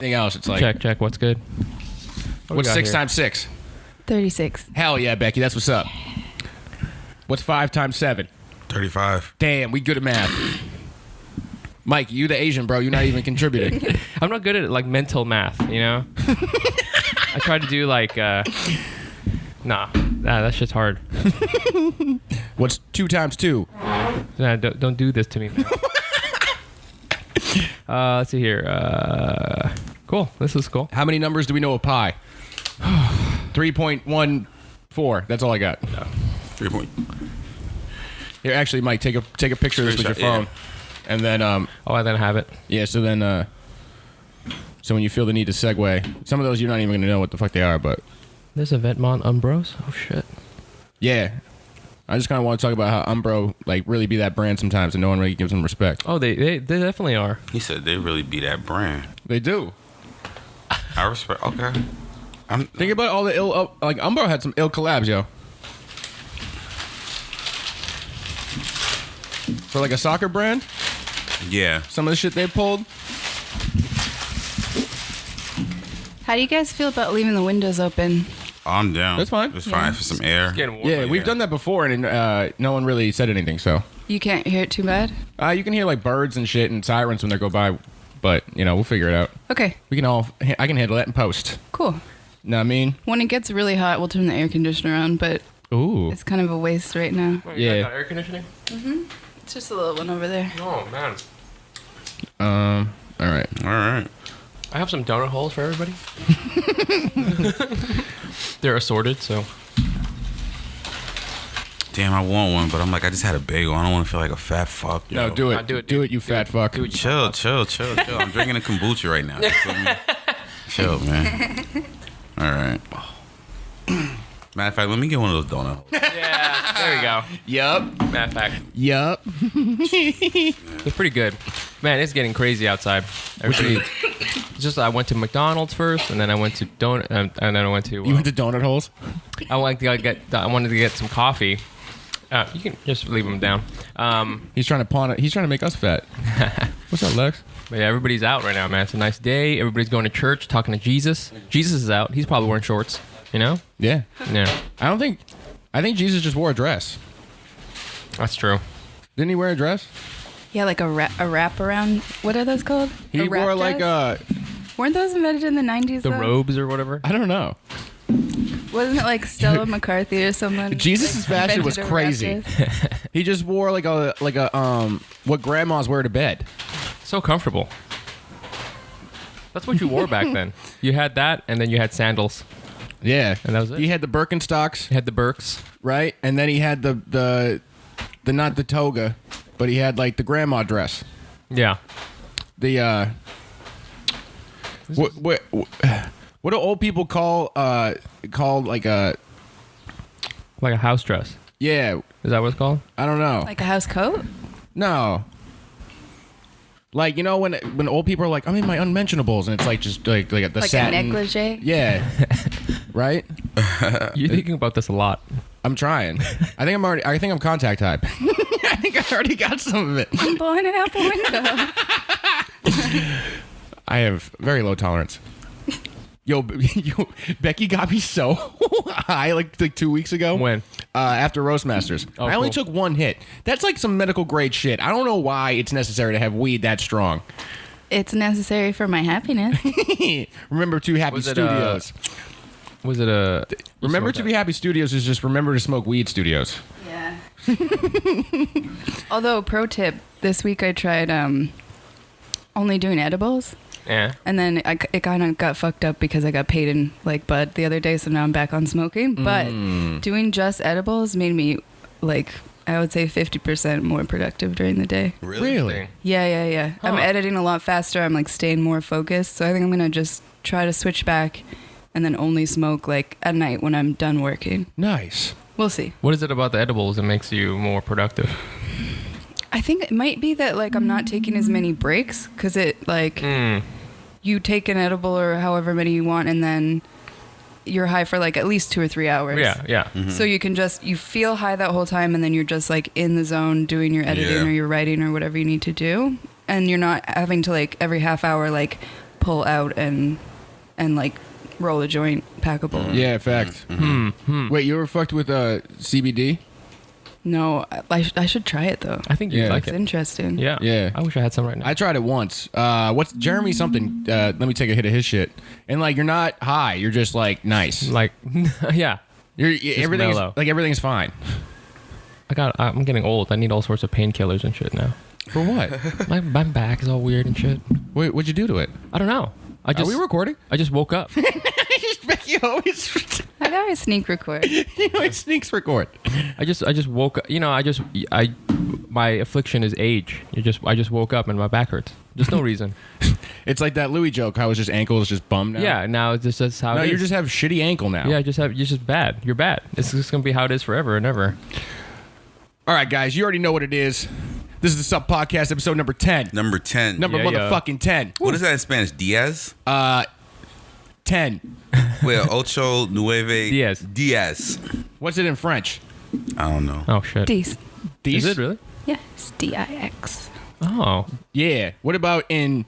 Anything else, it's like Check. What's good? What's 6 times 6? 36. Hell yeah, Becky, that's what's up. What's 5 times 7? 35. Damn, we good at math. Mike, you the Asian, bro. You're not even contributing. I'm not good at like mental math, you know. I tried to do like, nah, that shit's hard. What's 2 times 2? Nah, don't do this to me, man. Let's see here. Cool. This is cool. How many numbers do we know of pi? 3.14. That's all I got. 3 point. Here, actually, Mike, take a picture of this with your phone, and then I then have it. yeah. So then so when you feel the need to segue, some of those you're not even gonna know what the fuck they are, but There's a Vetmont Umbros. Oh shit. yeah. I just kind of want to talk about how Umbro like really be that brand sometimes, and no one really gives them respect. Oh, they definitely are. He said they really be that brand. They do. I respect. Okay. Think about all the ill like Umbro had some ill collabs, yo. For like a soccer brand, Yeah. some of the shit they pulled. How do you guys feel about leaving the windows open? I'm down. That's fine. It's fine for some air. Getting warm. Yeah, we've done that before, and no one really said anything. So You can't hear it too bad? you can hear like birds and shit and sirens when they go by, but we'll figure it out. Okay, I can handle that in post. cool. Know what I mean? When it gets really hot, we'll turn the air conditioner on, but Ooh. it's kind of a waste right now. Wait, you guys Yeah. got air conditioning? It's just a little one over there. Oh man. All right. All right. I have some donut holes for everybody. They're assorted, so. Damn, I want one, but I'm like, I just had a bagel. I don't want to feel like a fat fuck. No, yo. do it. Nah, do it, Do dude. it, you fat fuck. Do it. Chill. I'm drinking a kombucha right now. You feel me? Chill, man. All right. Matter of fact, let me get one of those donut holes. Yeah, there we go. Yup. Matter of fact, Yup. they're pretty good. Man, it's getting crazy outside. Just I went to McDonald's first, and then I went to and then I went to. You went to donut holes? I wanted to get some coffee. You can just leave them down. He's trying to pawn it. He's trying to make us fat. What's up, Lex? But yeah, everybody's out right now, man. It's a nice day. Everybody's going to church, talking to Jesus. Jesus is out. He's probably wearing shorts. You know? Yeah. Yeah, I think Jesus just wore a dress. that's true. Didn't he wear a dress? Yeah, like a wrap around. What are those called? He A wrap wore like dress? Weren't those invented in the 90s? The though? robes or whatever. I don't know. Wasn't it like Stella McCarthy or someone? Jesus' like, fashion was invented a wrap crazy. dress? He just wore like a what grandmas wear to bed. So comfortable. That's what you wore back then. You had that, and then you had sandals. Yeah. And that was it? He had the Birkenstocks, You had the Birks. right? And then he had the not the toga, but he had like the grandma dress. Yeah. The what do old people call like a Like a house dress. yeah, Is that what it's called? I don't know. Like a house coat? No. Like, when old people are like, I'm in my unmentionables, and it's like just like the Like satin. a negligee? Yeah. Right? You're thinking about this a lot. I'm trying. I think I'm contact type. I think I already got some of it. I'm blowing it out the window. I have very low tolerance. Yo, Becky got me so high like 2 weeks ago. When? After Roastmasters. Oh, I only cool. took one hit. That's like some medical grade shit. I don't know why it's necessary to have weed that strong. It's necessary for my happiness. Remember to Happy Was it, Studios. Was it a... Remember to be Happy Studios is just remember to smoke weed studios. Yeah. Although, pro tip, this week I tried only doing edibles. Yeah. And then it kind of got fucked up because I got paid in like bud the other day, so now I'm back on smoking. But doing just edibles made me like, I would say 50% more productive during the day. Really? Yeah. Huh. I'm editing a lot faster. I'm like staying more focused. So I think I'm gonna just try to switch back and then only smoke like at night when I'm done working. Nice. We'll see. What is it about the edibles that makes you more productive? I think it might be that like I'm not taking as many breaks because it like you take an edible or however many you want and then you're high for like at least 2 or 3 hours. Yeah. So you can you feel high that whole time and then you're just like in the zone doing your editing or your writing or whatever you need to do. And you're not having to like every half hour like pull out and like roll a joint packable. Yeah, fact. Wait, you ever fucked with CBD? No, I should try it though. I think you'd Yeah. like It's it. interesting. Yeah. Yeah. I wish I had some right now. I tried it once. What's Jeremy something? Let me take a hit of his shit. And like, you're not high. You're just like nice. like, yeah. Everything's mellow. like everything's fine. I'm getting old. I need all sorts of painkillers and shit now. For what? My back is all weird and shit. Wait, what'd you do to it? I don't know. Are we recording? I just woke up. Becky always I gotta sneak record. sneaks record. I just woke up. You know, my affliction is age. I just woke up and my back hurts. Just no reason. It's like that Louis joke. How his just ankle is just bummed now. Yeah. Now it's just that's how. No, it you is. just have shitty ankle now. Yeah. You're just bad. You're bad. It's just gonna be how it is forever and ever. All right, guys. You already know what it is. This is the Sub Podcast, episode number 10. Number 10. Number Yeah, yeah. motherfucking 10. What is that in Spanish? Diaz? 10. Well, ocho, nueve, Diaz. What's it in French? I don't know. Oh shit. D's. These? Is it really? Yeah, it's DIX. Oh. Yeah. What about in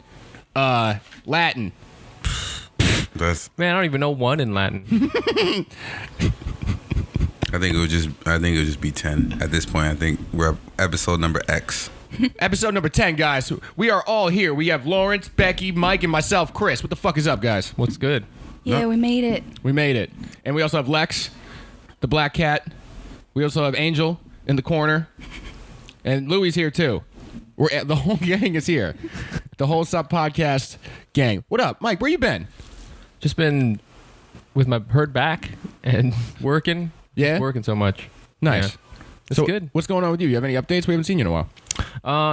Latin? That's. Man, I don't even know one in Latin. I think it would just be 10 at this point. I think we're at episode number X. Episode number 10, guys. We are all here. We have Lawrence, Becky, Mike, and myself, Chris. What the fuck is up, guys? What's good? Yeah, No. we made it. We made it. And we also have Lex, the black cat. We also have Angel in the corner. And Louie's here, too. The whole gang is here. The whole Sub Podcast gang. What up, Mike? Where you been? Just been with my hurt back and working. Yeah? Just working so much. Nice. Yeah. It's So, good. What's going on with you? You have any updates? We haven't seen you in a while.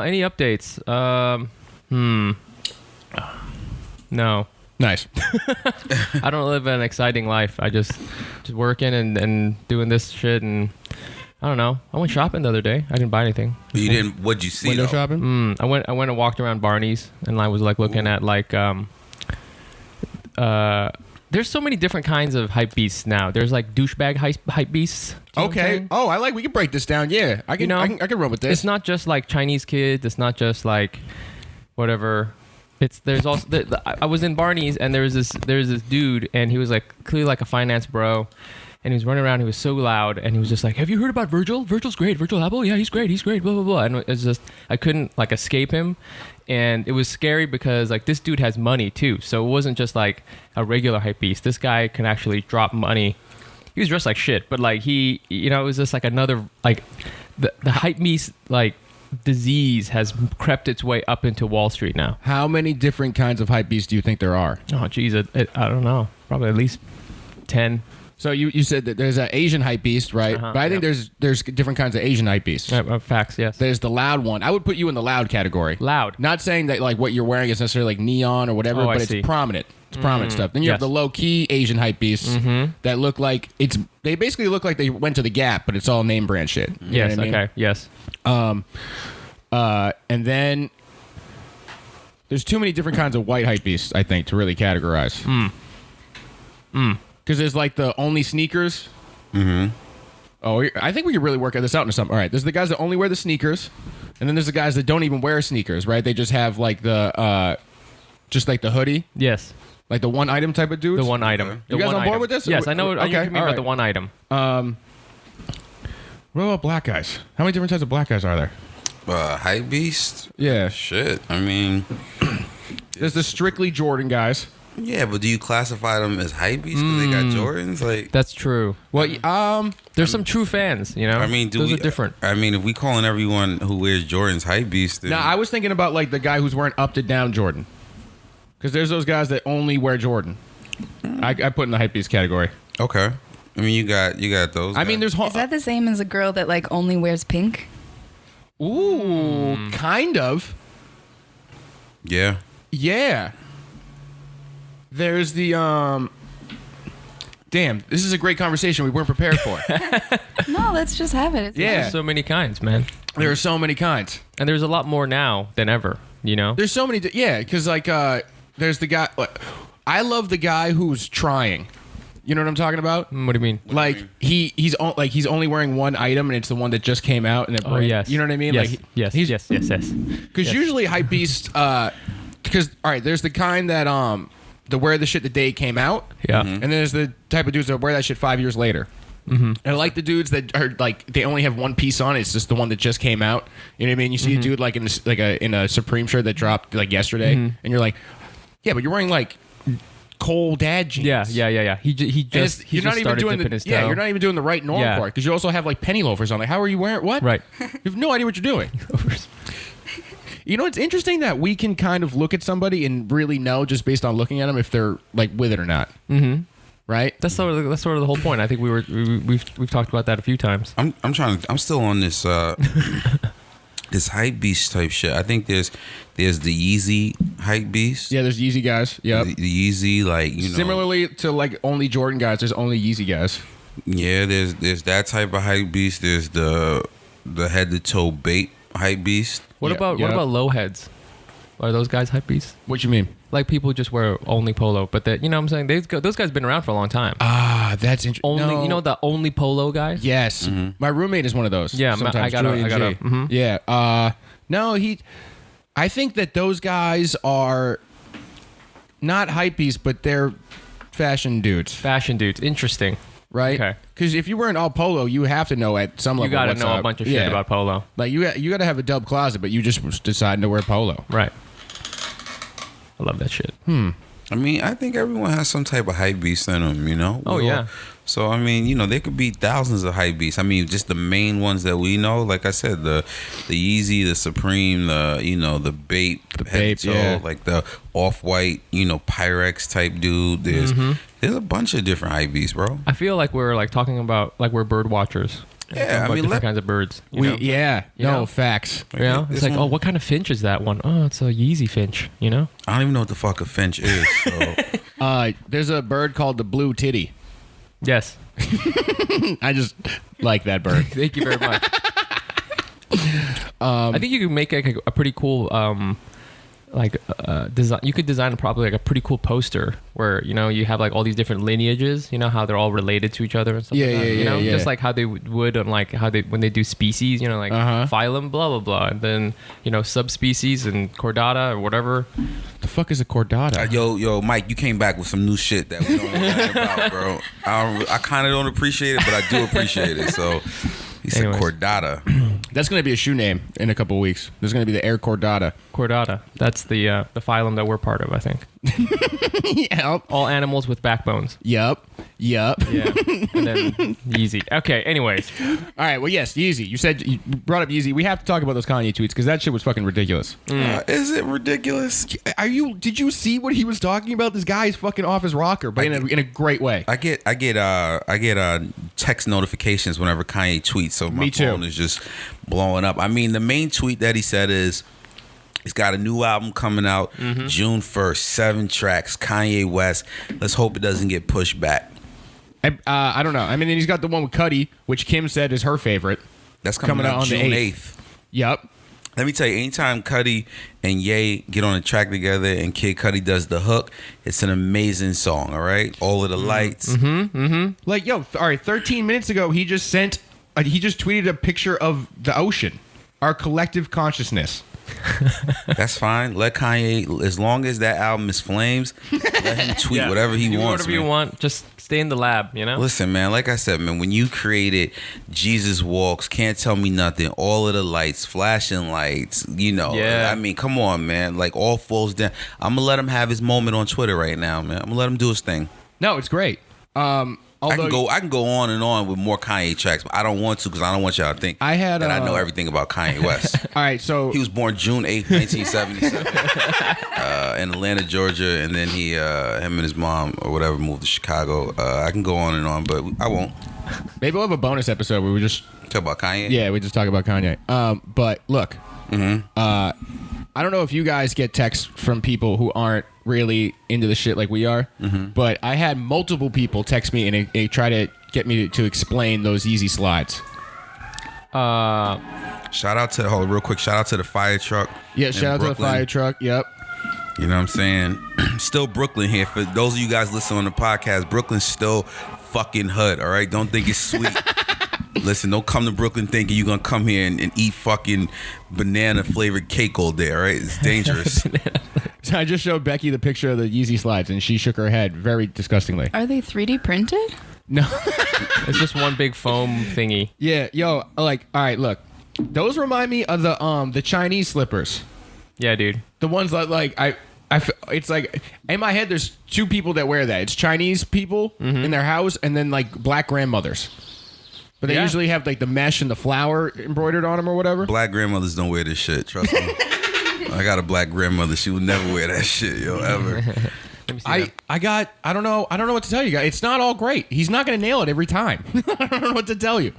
Any updates? No. Nice. I don't live an exciting life. I just working and doing this shit, and I don't know. I went shopping the other day. I didn't buy anything. You didn't. What'd you see? Window though? shopping? I went and walked around Barney's, and I was like looking at like there's so many different kinds of hype beasts now. There's like douchebag hype beasts. Do you know what I'm Okay. saying? Oh, we can break this down. Yeah. I can, You know, I can run with this. It's not just like Chinese kids. It's not just like whatever. There's also I was in Barney's and there's this dude and he was like clearly like a finance bro, and he was running around. He was so loud and he was just like, "Have you heard about Virgil? Virgil's great. Virgil Abloh, yeah, he's great. Blah blah blah." And it's just I couldn't like escape him, and it was scary because like this dude has money too. So it wasn't just like a regular hype beast. This guy can actually drop money. He was dressed like shit, but like he, you know, it was just like another like the hype beast like disease has crept its way up into Wall Street now. How many different kinds of hype beasts do you think there are? Oh, geez, I don't know. Probably at least 10. So you said that there's an Asian hype beast, right? Uh-huh, But I think yep. there's different kinds of Asian hype beasts. Facts, yes. There's the loud one. I would put you in the loud category. Loud. Not saying that like what you're wearing is necessarily like neon or whatever, Oh, I but see. it's prominent. It's prominent stuff. Then you have yes. the low key Asian hype beasts that look like they basically look like they went to the Gap, but it's all name brand shit. You know Yes, what I mean? okay, yes. And then there's too many different kinds of white hype beasts, I think, to really categorize. Because there's like the only sneakers. Oh, I think we could really work this out into something. All right, there's the guys that only wear the sneakers, and then there's the guys that don't even wear sneakers, right? They just have like the just like the hoodie, Yes. like the one item type of dudes. The one item. You The guys one on board item. with this? Yes, I know what Okay, you're talking all about right. the one item. What about black guys? How many different types of black guys are there? Hype beast? Yeah, Shit. I mean, there's the strictly Jordan guys. yeah, but do you classify them as hype beasts because they got Jordans? Like, That's true. Well, There's some true fans, you know? I mean, Those are different. I mean, if we calling everyone who wears Jordans hype beasts, then now I was thinking about like the guy who's wearing up to down Jordan, because there's those guys that only wear Jordan. I put in the hype beast category. okay. I mean, you got those. I mean, guys. there's Is that the same as a girl that like only wears pink? ooh, kind of. yeah. Yeah. There's the Damn, this is a great conversation we weren't prepared for. No, let's just have it. It's Yeah. There's so many kinds, man. There are so many kinds. And there's a lot more now than ever, you know? There's so many. Yeah, because like there's the guy. I love the guy who's trying. You know what I'm talking about? What do you mean? Like he's only wearing one item and it's the one that just came out and it Oh, yes. you know what I mean? Yes, Like yes, he's yes. because Yes. usually hype beast kind because all right, there's the kind that the wear the shit the day it came out. Yeah. And then there's the type of dudes that wear that shit 5 years later. And I like the dudes that are like they only have one piece on. It's just the one that just came out. You know what I mean? You see a dude like in a Supreme shirt that dropped like yesterday, and you're like, yeah, but you're wearing like cold dad jeans. Yeah. He just you're not even started doing dipping his yeah, toe. you're not even doing the right norm Yeah. part because you also have like penny loafers on. Like, how are you wearing what? Right. You have no idea what you're doing. You know, it's interesting that we can kind of look at somebody and really know just based on looking at them if they're like with it or not. Mm-hmm. Right. That's sort of the whole point. I think we've talked about that a few times. I'm still on this this hype beast type shit. I think there's the Yeezy hype beast. Yeah, there's Yeezy guys. Yep. The Yeezy, like, you know. Similarly to like only Jordan guys, there's only Yeezy guys. Yeah, there's that type of hype beast. There's the head to toe bait hype beast. What about low heads? Are those guys hype beasts? What you mean? Like people who just wear only polo, but that, you know what I'm saying? Those guys been around for a long time. Ah, that's interesting. Only, you know, the only polo guy? Yes. My roommate is one of those. Yeah, sometimes, I gotta. Julian G. Yeah. No, I think that those guys are not hypebeasts, but they're fashion dudes. Fashion dudes. Interesting. Right? Okay. Because if you're wearing all polo, you have to know at some level. You gotta what's know up. a bunch of shit about polo. Like you got to have a dub closet, but you just deciding to wear polo. Right. I love that shit. I mean, I think everyone has some type of hype beast in them, you know? Oh, yeah. So, I mean, you know, there could be thousands of hype beasts. I mean, just the main ones that we know, like I said, the Yeezy, the Supreme, the Bape, head to toe, yeah. like the Off-White, Pyrex type dude. There's a bunch of different hype beasts, bro. I feel like we're like talking about like we're bird watchers. Yeah, About different kinds of birds. You know? You know? Facts. You know? It's like, oh, what kind of finch is that one? Oh, it's a Yeezy finch, you know? I don't even know what the fuck a finch is. So. There's a bird called the blue titty. Yes. I just like that bird. Thank you very much. I think you could make like a pretty cool design. You could design probably like a pretty cool poster where, you know, you have like all these different lineages, you know, how they're all related to each other and stuff. You know, just like how they would on like how they when they do species, you know, like phylum, blah blah blah, and then, you know, subspecies and chordata or whatever. The fuck is a chordata? Yo, Mike, you came back with some new shit that we don't know nothing about, bro. I kind of don't appreciate it, but I do appreciate it. So he said chordata. That's going to be a shoe name in a couple of weeks. There's going to be the Air Chordata. Chordata. That's the phylum that we're part of, I think. Yep. All animals with backbones. Yep. Yeah. And then Yeezy. Okay, anyways. All right. Well, yes, Yeezy. You brought up Yeezy. We have to talk about those Kanye tweets because that shit was fucking ridiculous. Is it ridiculous? Did you see what he was talking about? This guy is fucking off his rocker, but in a great way. I get text notifications whenever Kanye tweets, so my phone is just blowing up. I mean, the main tweet that he said is, he's got a new album coming out June 1st, 7 tracks, Kanye West. Let's hope it doesn't get pushed back. I don't know. I mean, he's got the one with Cudi, which Kim said is her favorite. That's coming out on June 8th. Yep. Let me tell you, anytime Cudi and Ye get on a track together and Kid Cudi does the hook, it's an amazing song, all right? All of the lights. Like, yo, all right, 13 minutes ago, he just tweeted a picture of the ocean, our collective consciousness. That's fine. Let Kanye, as long as that album is flames, let him tweet whatever he wants. Whatever you want, just stay in the lab, you know? Listen, man, like I said, man, when you created Jesus Walks, Can't Tell Me Nothing, All of the Lights, Flashing Lights, you know. Yeah. I mean, come on, man. Like, all falls down. I'm going to let him have his moment on Twitter right now, man. I'm going to let him do his thing. No, it's great. I can go on and on with more Kanye tracks, but I don't want to because I don't want y'all to think that I know everything about Kanye West. All right, so he was born June 8th, 1977 in Atlanta, Georgia, and then him and his mom or whatever moved to Chicago. I can go on and on, but I won't. Maybe we'll have a bonus episode where we just talk about Kanye. Yeah, we just talk about Kanye. But look, I don't know if you guys get texts from people who aren't really into the shit like we are, but I had multiple people text me and they try to get me to explain those Yeezy slides. Shout out to the fire truck. Yeah, shout out to the fire truck. Yep. You know what I'm saying? Still Brooklyn here. For those of you guys listening on the podcast, Brooklyn's still fucking hood, all right? Don't think it's sweet. Listen, don't come to Brooklyn thinking you're going to come here and eat fucking banana flavored cake all day, all right? It's dangerous. So I just showed Becky the picture of the Yeezy slides, and she shook her head very disgustingly. Are they 3D printed? No. It's just one big foam thingy. Yeah, yo, like, all right, look. Those remind me of the Chinese slippers. Yeah, dude. The ones that, like, it's like, in my head, there's two people that wear that. It's Chinese people in their house, and then, like, black grandmothers. But they usually have, like, the mesh and the flower embroidered on them or whatever. Black grandmothers don't wear this shit, trust me. I got a black grandmother. She would never wear that shit, yo, ever. I don't know what to tell you guys. It's not all great. He's not going to nail it every time. I don't know what to tell you.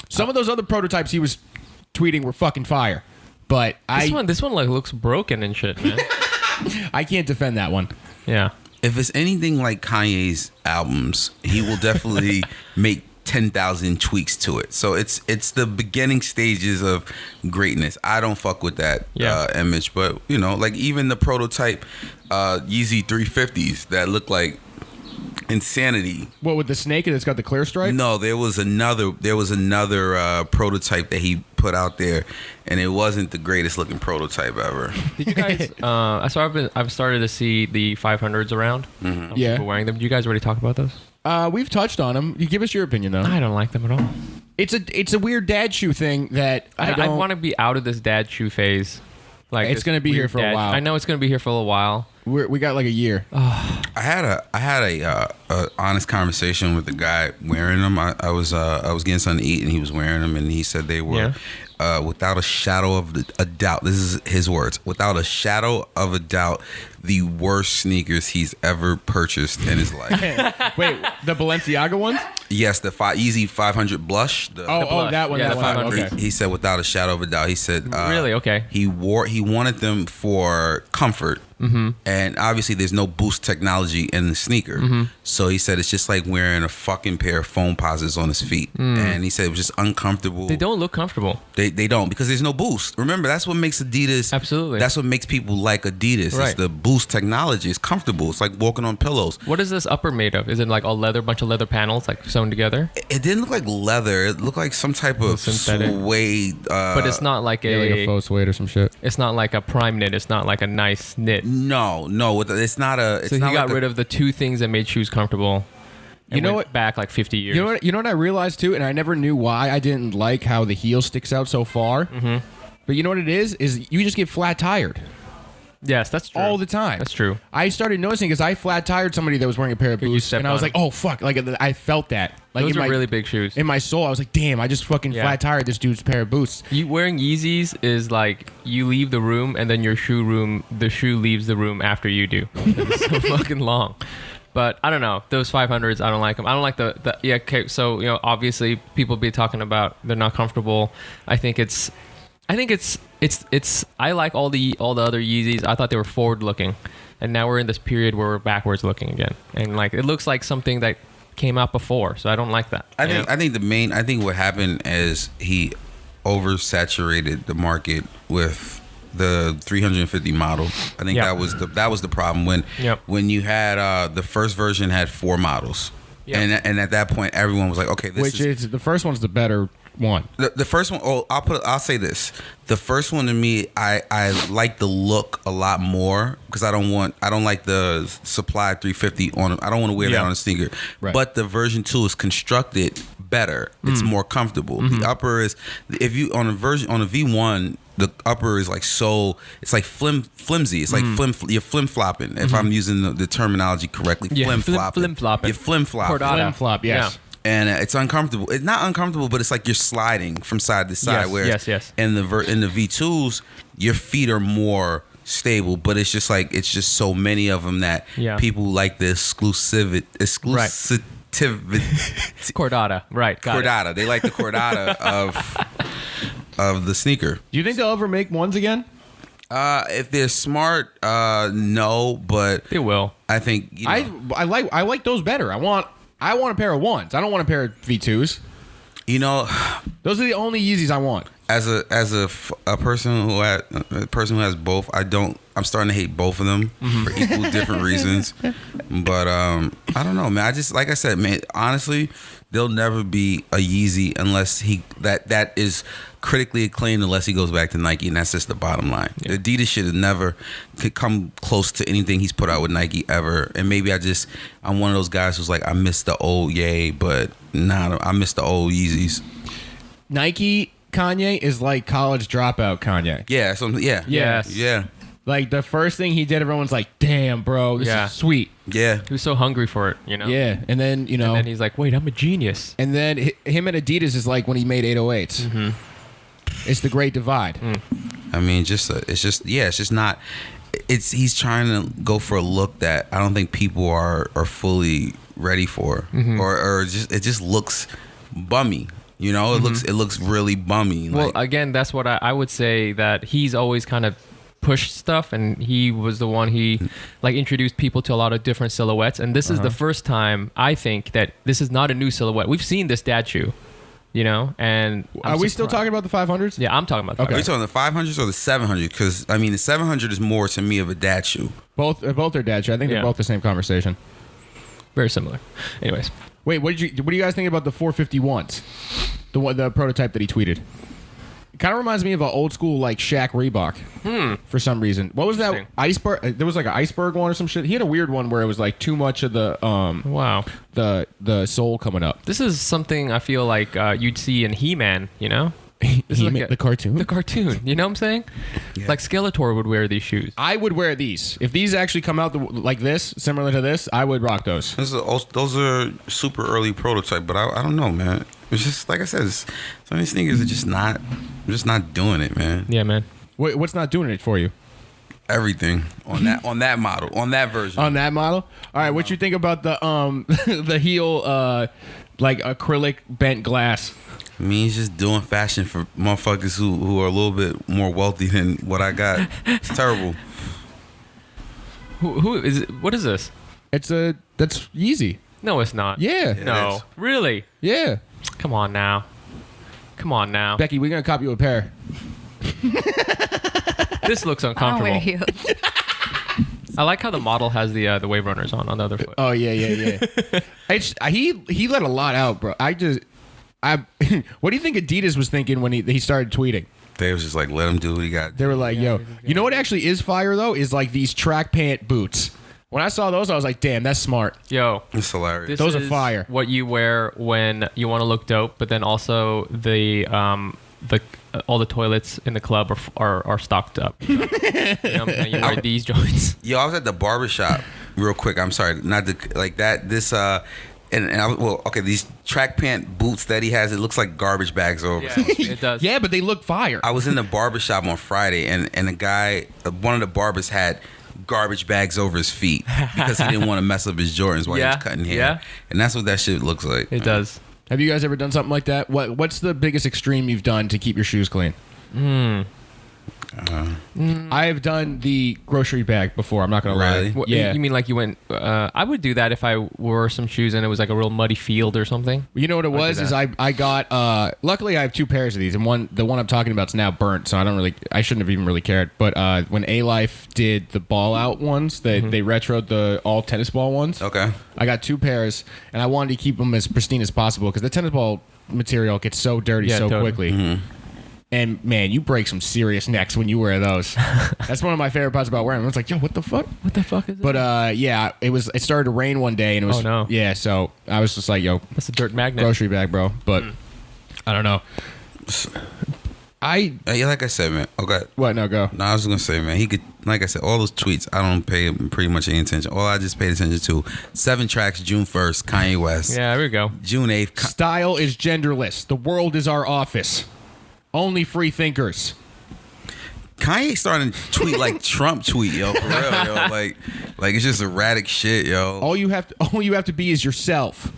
Some of those other prototypes he was tweeting were fucking fire. But This one like looks broken and shit, man. I can't defend that one. Yeah. If it's anything like Kanye's albums, he will definitely make 10,000 tweaks to it. So it's the beginning stages of greatness. I don't fuck with that image, but you know, like even the prototype Yeezy 350s that look like insanity. What, with the snake that's got the clear stripe? No, there was another prototype that he put out there, and it wasn't the greatest looking prototype ever. Did you guys? I've started to see the 500s around. Yeah. People wearing them. Did you guys already talk about those? We've touched on them. You give us your opinion though. I don't like them at all. It's a weird dad shoe thing that I want to be out of this dad shoe phase. Like it's going to be here for a while. I know it's going to be here for a little while. We got like a year. I had a honest conversation with the guy wearing them. I was getting something to eat, and he was wearing them, and he said they were without a shadow of a doubt. This is his words. Without a shadow of a doubt, the worst sneakers he's ever purchased in his life. Wait, the Balenciaga ones? Yes, the Yeezy 500 Blush. That one. Yeah, that the one. 500. Okay. He said without a shadow of a doubt. He said Really? Okay. He wanted them for comfort, and obviously there's no boost technology in the sneaker. So he said it's just like wearing a fucking pair of foam posits on his feet, and he said it was just uncomfortable. They don't look comfortable. They don't, because there's no boost. Remember, that's what makes Adidas. Absolutely. That's what makes people like Adidas. Right. It's the boost technology. It's comfortable. It's like walking on pillows. What is this upper made of? Is it like all leather, bunch of leather panels like sewn together? It didn't look like leather. It looked like some type of Synthetic. suede. But it's not like Yeah, like a faux suede or some shit. It's not like a prime knit. It's not like a nice knit. No. It's not a. It's So he not got like rid of the two things that made shoes comfortable. And You know went what? Back like 50 years. You know what I realized too, and I never knew why I didn't like how the heel sticks out so far. But you know what it is you just get flat tired Yes, that's true. all the time. That's true. I started noticing because I flat tired somebody that was wearing a pair of You boots, stepped and I was on like, oh fuck, like I felt that. Like Those in are my, really big shoes. in my soul, I was like, damn, I just fucking Yeah. flat tired this dude's pair of boots. You wearing Yeezys is like you leave the room and then the shoe leaves the room after you do. It's so fucking long. But I don't know. Those 500s, I don't like them. I don't like the yeah. Okay, so you know, obviously people be talking about they're not comfortable. I think it's. I like all the other Yeezys. I thought they were forward looking, and now we're in this period where we're backwards looking again, and like it looks like something that came out before. So I don't like that. I think what happened is he oversaturated the market with the 350 model. I think that was the problem when you had the first version had 4 models. Yep. And at that point everyone was like, okay, Which is the first one's the better one. The first one, I'll say this. The first one to me, I like the look a lot more because I don't like the Supply 350 on. I don't want to wear that on a sneaker. Right. But the version 2 is constructed better. It's more comfortable. The upper is, if you on a V1, the upper is like it's like flimsy. It's like you're flim flopping. If I'm using the terminology correctly, flim flopping. Flim flopping. You're flim flopping. Cordata. Flim flop, yes. Yeah. And it's uncomfortable. It's not uncomfortable, but it's like you're sliding from side to side. Yes, yes. In the V2s, your feet are more stable, but it's just so many of them that people like the exclusivity. Cordata, right? Cordata. They like the Cordata of the sneaker. Do you think they'll ever make ones again? If they're smart, no, but They will. I think I like those better. I want a pair of ones. I don't want a pair of V2s. you know. Those are the only Yeezys I want. As a person who has both, I'm starting to hate both of them for equal different reasons. But I don't know, man. I just, like I said, man, honestly, there'll never be a Yeezy unless that is critically acclaimed unless he goes back to Nike, and that's just the bottom line. The Adidas shit has never could come close to anything he's put out with Nike ever. And maybe I'm one of those guys who's like, I miss the old Ye, but I miss the old Yeezys. Nike Kanye is like college dropout Kanye. Yeah, Yes. yeah. Like the first thing he did, everyone's like, "Damn, bro, this is sweet." Yeah, He was so hungry for it, you know. Yeah, and then And then he's like, "Wait, I'm a genius." and then him and Adidas is like when he made 808s. It's the great divide. I mean, it's just not. He's trying to go for a look that I don't think people are fully ready for, or it just looks bummy. You know, it looks really bummy. Well, again, that's what I would say, that he's always kind of pushed stuff, and he was the one like introduced people to a lot of different silhouettes. And this is the first time I think that this is not a new silhouette. We've seen this dad shoe, you know, and Are we still talking about the 500s? Yeah, I'm talking about. Are you talking the 500s or the 700? Because I mean, the 700 is more to me of a dad shoe. Both are dad shoe. I think they're both the same conversation. Very similar. Anyways. Wait, what do you guys think about the 451s? The prototype that he tweeted. It kind of reminds me of an old school like Shaq Reebok. For some reason. What was that iceberg? There was like an iceberg one or some shit. He had a weird one where it was like too much of the the sole coming up. This is something I feel like you'd see in He-Man, you know? The cartoon? The cartoon. You know what I'm saying? Yeah. Like Skeletor would wear these shoes. I would wear these. If these actually come out like this, similar to this, I would rock those. Those are super early prototype, but I don't know, man. It's just like I said, some of these sneakers are just not doing it, man. Yeah, man. What's not doing it for you? Everything on that model, on that version. On that model? All right, what you think about the the heel like acrylic bent glass? I mean, he's just doing fashion for motherfuckers who are a little bit more wealthy than what I got. It's terrible. Who is it? What is this? That's Yeezy. No, it's not. Yeah. No. Really? Yeah. Come on now. Becky, we're gonna cop you a pair. This looks I'll uncomfortable. wear heels. I like how the model has the wave runners on the other foot. Oh yeah. He let a lot out, bro. what do you think Adidas was thinking when he started tweeting? They was just like, let him do what he got. They were like, yo, you know what actually is fire though? Is like these track pant boots. When I saw those, I was like, damn, that's smart. Yo, It's hilarious. Those are is fire. What you wear when you want to look dope, but then also the all the toilets in the club are stocked up. You know? And you wear these joints. Yo, I was at the barbershop real quick. I'm sorry, not to, like that. This these track pant boots that he has, it looks like garbage bags over. Yeah, it does. Yeah, but they look fire. I was in the barbershop on Friday, and a guy, one of the barbers had garbage bags over his feet because he didn't want to mess up his Jordans while he was cutting hair. Yeah. And that's what that shit looks like. It does. Have you guys ever done something like that? What's the biggest extreme you've done to keep your shoes clean? I've done the grocery bag before. I'm not gonna Really? lie. What, Yeah. You mean like you went? I would do that if I wore some shoes and it was like a real muddy field or something. You know what it I'd do was? Is that. I got luckily I have two pairs of these, and the one I'm talking about is now burnt, so I shouldn't have even really cared. But when A Life did the ball out ones, they retroed the all tennis ball ones. Okay. I got two pairs, and I wanted to keep them as pristine as possible because the tennis ball material gets so dirty so totally. quickly. And man, you break some serious necks when you wear those. That's one of my favorite parts about wearing them. It's like, yo, what the fuck? What the fuck is that? But yeah, it started to rain one day, and it was Oh, no. yeah. So I was just like, yo, That's a dirt magnet. grocery bag, bro. But I don't know. Yeah, like I said, man. Okay. What? No, go. No, I was gonna say, man, he could, like I said, all those tweets, I don't pay pretty much any attention. All I just paid attention to, 7 tracks, June 1st, Kanye West. Yeah, there we go. June 8th. Style is genderless. The world is our office. Only free thinkers. Kanye starting to tweet like Trump tweet, yo, for real, yo. Like it's just erratic shit, yo. All you have to be is yourself.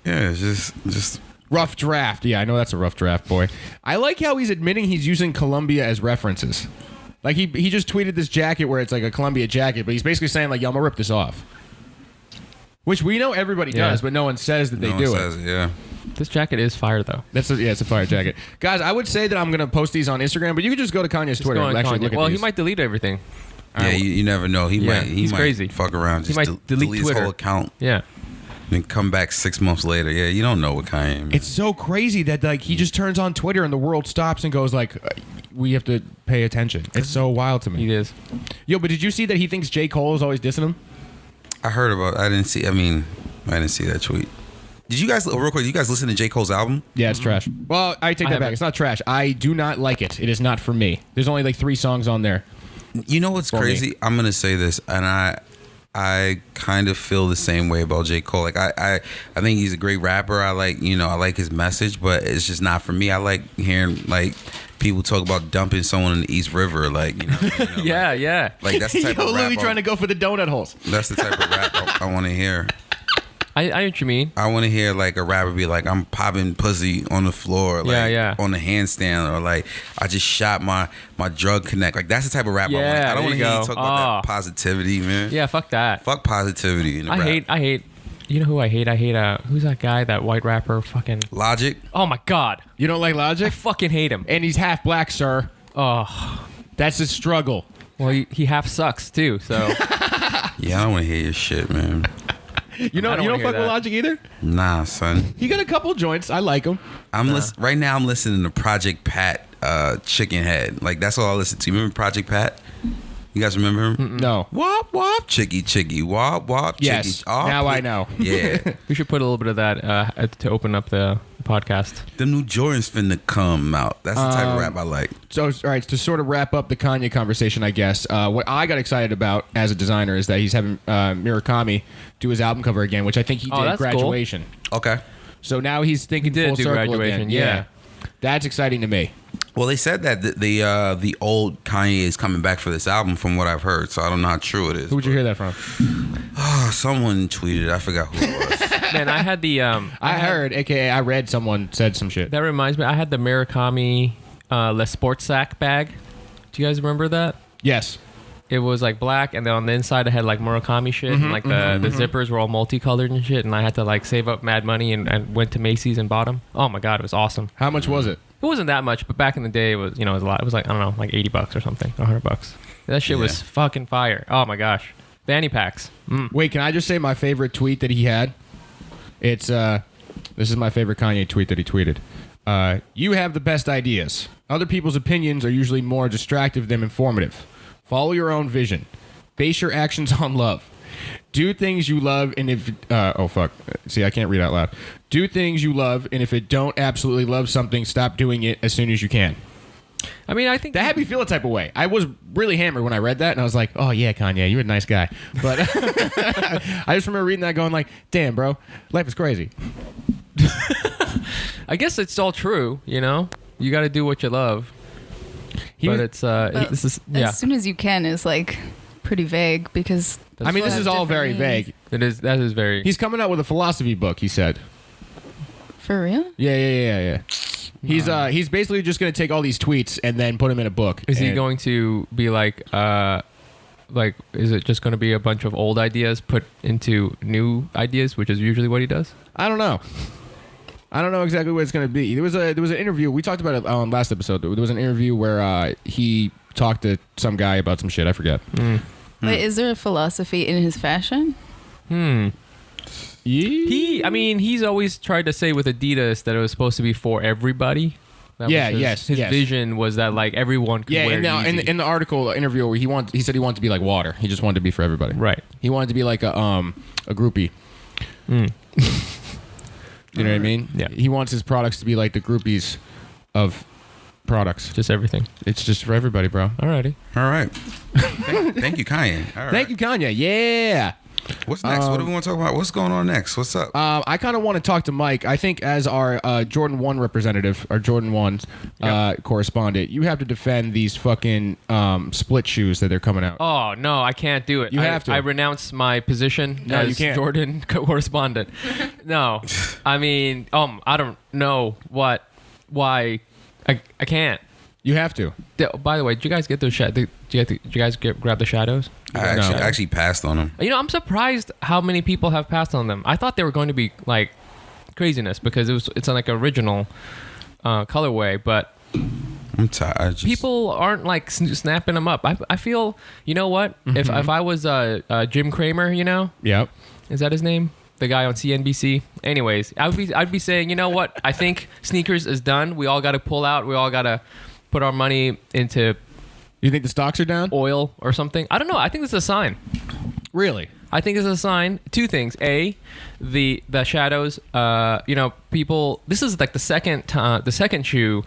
Yeah, it's just Rough draft. Yeah, I know that's a rough draft, boy. I like how he's admitting he's using Columbia as references. Like he just tweeted this jacket where it's like a Columbia jacket, but he's basically saying like, yo, I'm gonna rip this off. Which we know everybody does, but no one says that they do it. Yeah. This jacket is fire though. It's a fire jacket. Guys, I would say that I'm going to post these on Instagram, but you can just go to Kanye's Twitter and actually look at Well, these. he might delete everything. Yeah, you never know. He might crazy. fuck around. He Just might delete his Twitter. whole account. Yeah. And come back 6 months later. Yeah, you don't know what Kanye. Man. It's so crazy that like he just turns on Twitter and the world stops and goes like, we have to pay attention. It's so wild to me. He is. Yo, but did you see that he thinks J. Cole is always dissing him? I heard about. I didn't see that tweet. Did you guys real quick? Did you guys listen to J. Cole's album? Yeah, it's trash. Well, I take that back. It's not trash. I do not like it. It is not for me. There's only like 3 songs on there. You know what's crazy? I'm gonna say this, and I kind of feel the same way about J. Cole. Like I think he's a great rapper. I like his message, but it's just not for me. I like hearing like people talk about dumping someone in the East River, like Yeah. Like that's the type Yo, of rap. literally trying to go for the donut holes. That's the type of rap I want to hear. I know what you mean. I want to hear like a rapper be like, I'm popping pussy on the floor, like on the handstand, or like I just shot my drug connect. Like that's the type of rap I want. I don't want to hear you talk about that positivity, man. Yeah, fuck that. Fuck positivity in the rap. I hate. You know who I hate? I hate who's that guy? That white rapper? Fucking Logic. Oh my god. You don't like Logic? I fucking hate him. And he's half black, sir. Oh, that's his struggle. Well, he half sucks too. So yeah, I don't want to hear your shit, man. You don't fuck with Logic either? Nah, son. He got a couple joints. I like him. Right now I'm listening to Project Pat, Chicken Head. Like that's all I listen to. You remember Project Pat? You guys remember him? Mm-mm. No. Wop wop chicky wop wop chicky. Yes. Now I know. Yeah. We should put a little bit of that to open up the podcast. The new Jordans finna come out. That's the type of rap I like. So, all right, to sort of wrap up the Kanye conversation, I guess, what I got excited about as a designer is that he's having Murakami do his album cover again, which I think he did at Graduation. Cool. Okay. So now he's thinking full circle Graduation. again. Yeah. That's exciting to me. Well, they said that the old Kanye is coming back for this album, from what I've heard. So I don't know how true it is. Who would you hear that from? Someone tweeted. I forgot who it was. Man, I had the. I heard, aka I read someone said some shit. That reminds me. I had the Murakami Le Sports Sack bag. Do you guys remember that? Yes. It was like black, and then on the inside it had like Murakami shit, and like the zippers were all multicolored and shit. And I had to like save up mad money and went to Macy's and bought them. Oh my god, it was awesome. How much was it? It wasn't that much, but back in the day, it was, it was a lot. It was like, I don't know, like $80 or something, $100. That shit was fucking fire. Oh my gosh. Fanny packs. Wait, can I just say my favorite tweet that he had? It's, this is my favorite Kanye tweet that he tweeted. You have the best ideas. Other people's opinions are usually more distractive than informative. Follow your own vision. Base your actions on love. Do things you love, and if oh fuck, see I can't read out loud. Do things you love, and if it don't absolutely love something, stop doing it as soon as you can. I mean, I think that had me feel a type of way. I was really hammered when I read that, and I was like, "Oh yeah, Kanye, you're a nice guy." But I just remember reading that, going like, "Damn, bro, life is crazy." I guess it's all true. You got to do what you love. This is as soon as you can is like pretty vague because I mean this is all very vague. That is very. He's coming out with a philosophy book. He said. For real? Yeah. He's basically just gonna take all these tweets and then put them in a book. Is he going to be like is it just going to be a bunch of old ideas put into new ideas, which is usually what he does? I don't know. I don't know exactly what it's going to be. There was an interview. We talked about it on last episode. There was an interview where he talked to some guy about some shit. I forget. Wait, is there a philosophy in his fashion? He's always tried to say with Adidas that it was supposed to be for everybody. His vision was that like everyone could wear Yeezy. In the article interview where he said he wanted to be like water. He just wanted to be for everybody. Right. He wanted to be like a groupie. You know what I mean? Yeah. He wants his products to be like the groupies of products. Just everything. It's just for everybody, bro. Alrighty. All right. Thank you, Kanye. All right. Thank you, Kanye. Yeah. What's next? What do we want to talk about? What's going on next? What's up? I kind of want to talk to Mike. I think as our Jordan 1 representative, our Jordan 1's correspondent, you have to defend these fucking split shoes that they're coming out. Oh, no, I can't do it. You have to. I renounce my position as you can't. Jordan correspondent. No. I mean, I don't know why I can't. You have to. By the way, did you guys get those did you guys grab the shadows? I actually passed on them. I'm surprised how many people have passed on them. I thought they were going to be like craziness because it's like original colorway, but I'm tired. people aren't like snapping them up. I feel, you know what? If I was Jim Cramer, you know, Yep. is that his name? The guy on CNBC. Anyways, I'd be saying, you know what? I think sneakers is done. We all got to pull out. We all got to put our money into You think the stocks are down? oil or something. I don't know. I think this is a sign. Really? I think it's a sign. Two things. A, the shadows. You know, people. This is like the second shoe,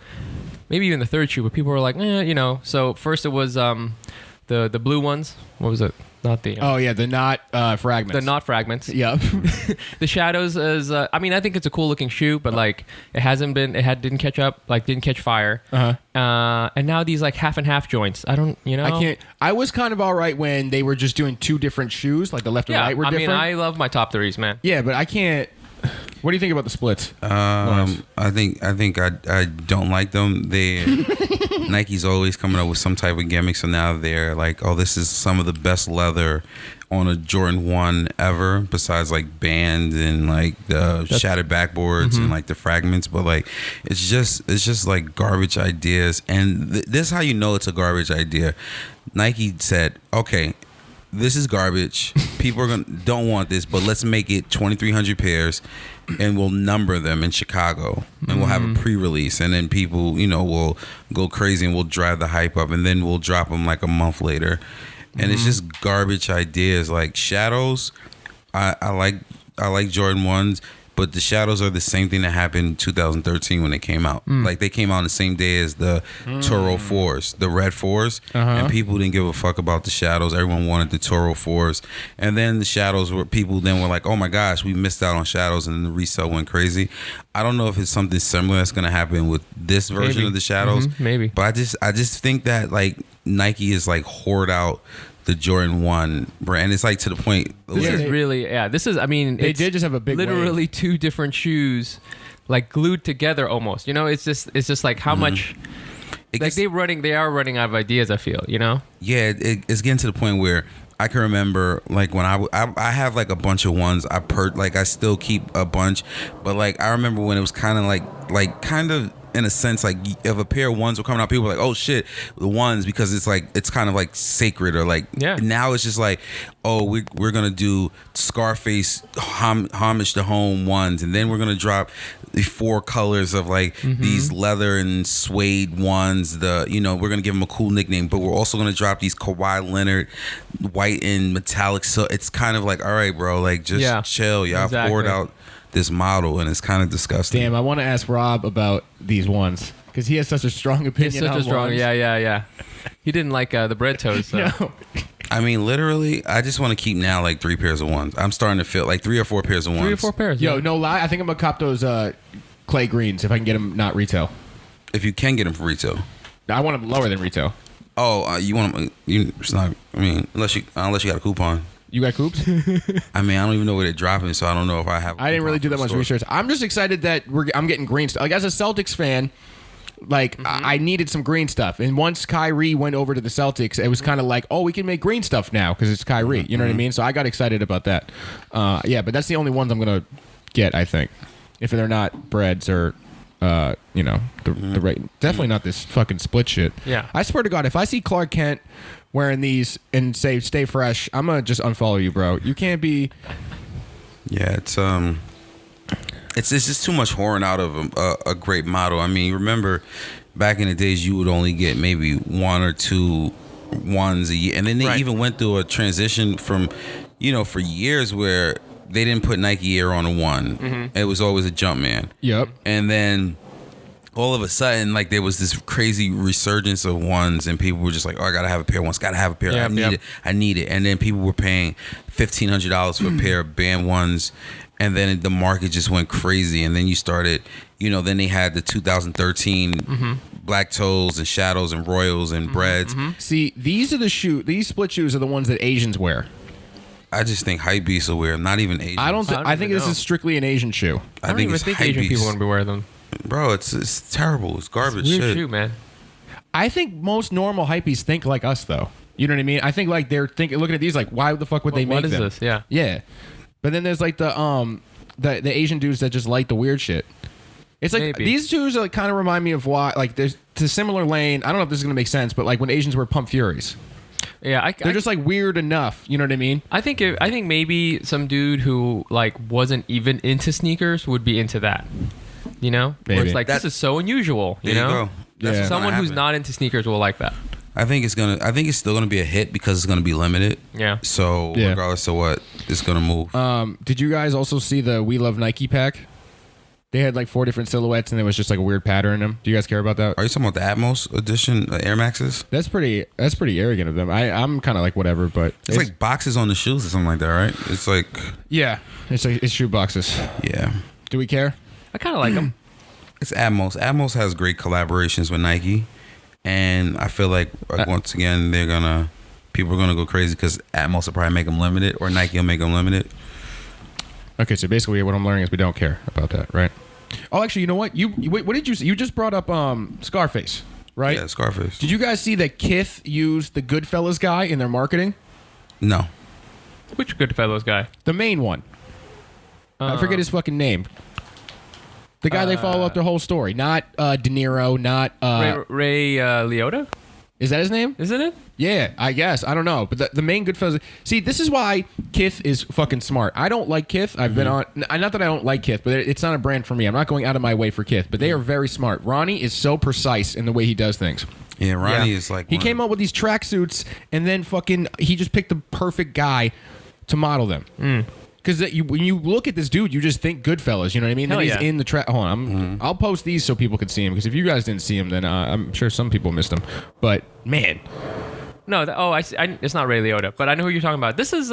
maybe even the third shoe, but people were like, you know. So first it was the blue ones. What was it? Not the. Oh yeah, the not fragments. The not fragments. Yep. The shadows is. I mean, I think it's a cool looking shoe, but like it hasn't been. Didn't catch up. Like didn't catch fire. And now these like half and half joints. I don't. You know. I can't. I was kind of all right when they were just doing two different shoes, like the left and Yeah. right were I different. mean, I love my top threes, man. Yeah, but I can't. What do you think about the splits? I think I don't like them. Nike's always coming up with some type of gimmick. So now they're like, oh, this is some of the best leather on a Jordan 1 ever, besides like band and like the shattered backboards and like the fragments. But like, it's just like garbage ideas. And this is how you know it's a garbage idea. Nike said, okay, this is garbage. People don't want this, but let's make it 2,300 pairs, and we'll number them in Chicago, and we'll have a pre-release, and then people, you know, will go crazy, and we'll drive the hype up, and then we'll drop them like a month later, and it's just garbage ideas. Like shadows, I like Jordan 1s. But the shadows are the same thing that happened in 2013 when they came out. Like they came out on the same day as the Toro 4s, the red 4s, and people didn't give a fuck about the shadows. Everyone wanted the Toro 4s, and then the shadows were people then were like, oh my gosh, we missed out on shadows, and then the resale went crazy. I don't know if it's something similar that's gonna happen with this version of the shadows, maybe. But I just think that like Nike is like hoard out the Jordan 1 brand. It's like to the point. This is really, this is, I mean, They it's did just have a big literally wave. two different shoes, like glued together almost. You know, it's just like how much, like they are running out of ideas, I feel, you know? Yeah, it's getting to the point where I can remember like when I have like a bunch of ones. I still keep a bunch, but like I remember when it was kind of like kind of in a sense, like if a pair of ones were coming out, people were like, oh shit, the ones, because it's like it's kind of like sacred, or like now it's just like, oh, we're gonna do Scarface homage to home ones, and then we're gonna drop the 4 colors of like these leather and suede ones. We're gonna give them a cool nickname, but we're also gonna drop these Kawhi Leonard white and metallic. So it's kind of like, all right, bro, like just chill. Y'all poured out this model, and it's kind of disgusting. Damn, I want to ask Rob about these ones because he has such a strong opinion. Yeah. He didn't like the bread toast. So. No. I mean, literally, I just want to keep now like 3 pairs of ones. I'm starting to feel like 3 or 4 pairs of ones. 3 or 4 pairs. Yo, no lie. I think I'm gonna cop those clay greens if I can get them not retail. If you can get them for retail, I want them lower than retail. Oh, you want them? It's not. I mean, unless you got a coupon. You got coops? I mean, I don't even know where they're dropping, so I don't know if I have. I didn't really do that much research. I'm just excited that I'm getting green stuff. Like as a Celtics fan, like I needed some green stuff, and once Kyrie went over to the Celtics, it was kind of like, oh, we can make green stuff now because it's Kyrie. You know what I mean? So I got excited about that. Yeah, but that's the only ones I'm gonna get. I think if they're not breads or. The right, definitely not this fucking split shit. Yeah, I swear to God, if I see Clark Kent wearing these and say "stay fresh," I'm gonna just unfollow you, bro. You can't be. Yeah, it's just too much whoring out of a great model. I mean, remember back in the days, you would only get maybe 1 or 2 ones a year, and then they even went through a transition from, for years where they didn't put Nike Air on a 1. It was always a Jumpman. Yep. And then all of a sudden, like there was this crazy resurgence of ones, and people were just like, "Oh, I gotta have a pair of ones. Gotta have a pair. I need it." And then people were paying $1,500 for a pair of band ones, and then the market just went crazy. And then you started, then they had the 2013 black toes and shadows and royals and breads. See, these split shoes are the ones that Asians wear. I just think hypebeasts will wear them, not even Asians. I think this is strictly an Asian shoe. I don't even think Asian people want to be wearing them. Bro, it's terrible. It's garbage Weird shit. shoe, man. I think most normal hypebeasts think like us, though. You know what I mean? I think like they're looking at these like, why the fuck would they make them? What is this? Yeah. Yeah. But then there's like the the Asian dudes that just like the weird shit. It's like Maybe. these dudes like kind of remind me of why like there's a similar lane. I don't know if this is gonna make sense, but like when Asians were Pump Furies, Yeah, they're just like weird enough. You know what I mean? I think maybe some dude who like wasn't even into sneakers would be into that. You know, where Maybe. it's like this is so unusual. You There you know, go. That's what's someone gonna who's happen. not into sneakers will like that. I think it's still gonna be a hit because it's gonna be limited. Yeah. So Yeah. regardless of what, it's gonna move. Did you guys also see the We Love Nike pack? They had like 4 different silhouettes, and there was just like a weird pattern in them. Do you guys care about that? Are you talking about the Atmos edition Air Maxes? That's pretty arrogant of them. I'm kind of like whatever, but It's like boxes on the shoes or something like that, right? It's like, yeah, it's shoe boxes. yeah. Do we care? I kind of like them. It's Atmos. Atmos has great collaborations with Nike, and I feel like once again people are gonna go crazy because Atmos will probably make them limited, or Nike will make them limited. Okay, so basically what I'm learning is we don't care about that, right? Oh, actually, you know what? Wait, what did you say? You just brought up Scarface, right? Yeah, Scarface. Did you guys see that Kith used the Goodfellas guy in their marketing? No. Which Goodfellas guy? The main one. I forget his fucking name. The guy they follow up their whole story. Not De Niro, not... Ray Liotta? is that his name? Isn't it? Yeah, I guess. I don't know. But the main Goodfellas... See, this is why Kith is fucking smart. I don't like Kith. I've been on... Not that I don't like Kith, but it's not a brand for me. I'm not going out of my way for Kith. But they are very smart. Ronnie is so precise in the way he does things. Yeah, Ronnie is like... He came up with these tracksuits, and then fucking... He just picked the perfect guy to model them. Because when you look at this dude, you just think Goodfellas. You know what I mean? Hell Then he's yeah. in the track. Hold on, I'll post these so people can see him. Because if you guys didn't see him, then I'm sure some people missed him. But man, No. It's not Ray Liotta, but I know who you're talking about. This is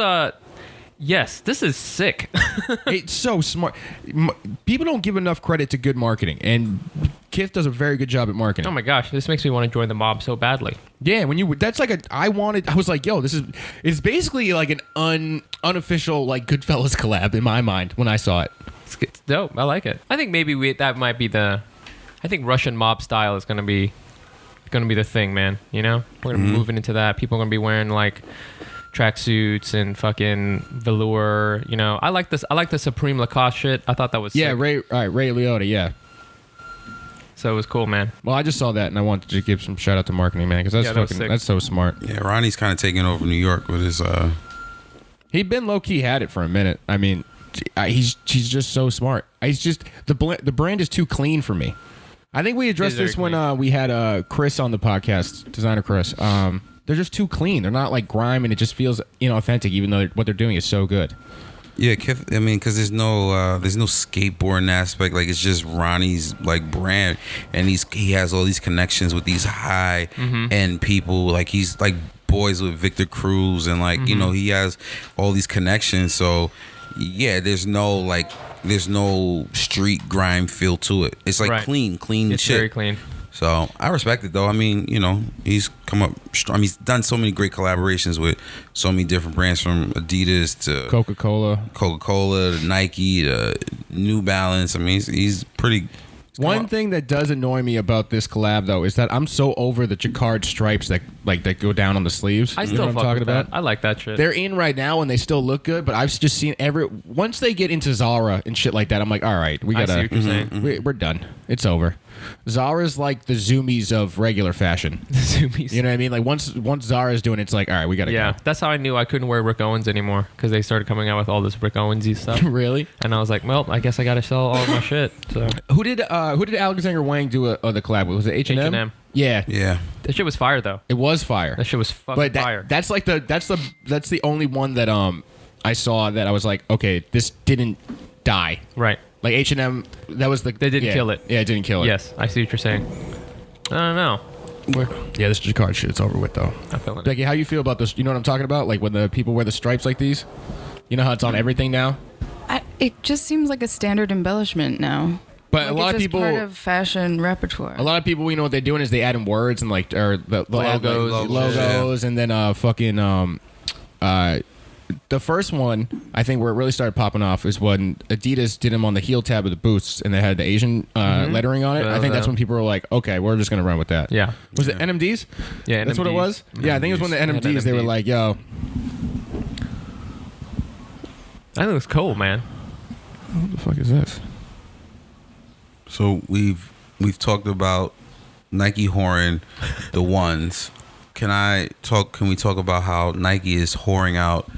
yes, this is sick. it's so smart. People don't give enough credit to good marketing, and Kith does a very good job at marketing. Oh my gosh, this makes me want to join the mob so badly. Yeah, that's like I was like, yo, it's basically like an unofficial like Goodfellas collab in my mind when I saw it. It's dope. I like it. I think maybe that might be I think Russian mob style is gonna be the thing, man. You know, we're gonna be moving into that. People are gonna be wearing like tracksuits and fucking velour. You know, I like this. I like the Supreme Lacoste shit. I thought that was Yeah, sick. Ray Liotta, yeah. So it was cool, man. Well, I just saw that and I wanted to give some shout out to marketing, man, because that's so smart. Yeah, Ronnie's kind of taking over New York with his... He'd been low key had it for a minute. I mean, she's just so smart. He's just the brand is too clean for me. I think we addressed very this when we had Chris on the podcast, designer Chris. They're just too clean. They're not like grime, and it just feels inauthentic, even though what they're doing is so good. Yeah, I mean, because there's no skateboarding aspect. Like, it's just Ronnie's like brand, and he has all these connections with these high end people. Like, he's like boys with Victor Cruz, and like he has all these connections. So yeah, there's no street grime feel to it. It's like Right. clean It's shit. very clean. So I respect it, though. I mean, he's come up strong. I mean, he's done so many great collaborations with so many different brands, from Adidas to Coca-Cola to Nike to New Balance. I mean, he's pretty. One thing that does annoy me about this collab, though, is that I'm so over the jacquard stripes that go down on the sleeves. I You know still what I'm fuck talking with about? that. I like that shit. They're in right now and they still look good, but I've just seen once they get into Zara and shit like that, I'm like, all right, we I gotta. see what you're saying. We're done. It's over. Zara's like the Zoomies of regular fashion. Zoomies. You know what I mean? Like once Zara's doing it, it's like, all right, we gotta Yeah, go. that's how I knew I couldn't wear Rick Owens anymore, because they started coming out with all this Rick Owens-y stuff. Really? And I was like, well, I guess I got to sell all of my shit. So Who did Alexander Wang do the collab with? Was it H&M? H&M. Yeah. Yeah. that shit was fire, though. It was fire. That shit was fucking But fire. that's like that's the only one that I saw that I was like, okay, this didn't die. Right. Like H&M, that was the They didn't kill it. Yeah, it didn't kill it. Yes, I see what you're saying. I don't know. Yeah, this jacquard shit, it's over with though. I'm feeling it. Becky, how you feel about this? You know what I'm talking about? Like when the people wear the stripes like these? You know how it's on everything now? It just seems like a standard embellishment now. But Like a lot it's of just people, part of fashion repertoire. a lot of people, you know what they're doing is they add in words and like, or the Logos. logos, and then the first one I think where it really started popping off is when Adidas did them on the heel tab of the boots and they had the Asian lettering on it. I think that's when people were like, okay, we're just gonna run with that. Yeah. Was it NMDs? Yeah, That's what it NMDs. was? Yeah, I think it was when the Yeah, NMDs, they were NMDs. like, yo, I think it was cool, man. What the fuck is this? So we've talked about Nike whoring the ones. Can we talk about how Nike is whoring out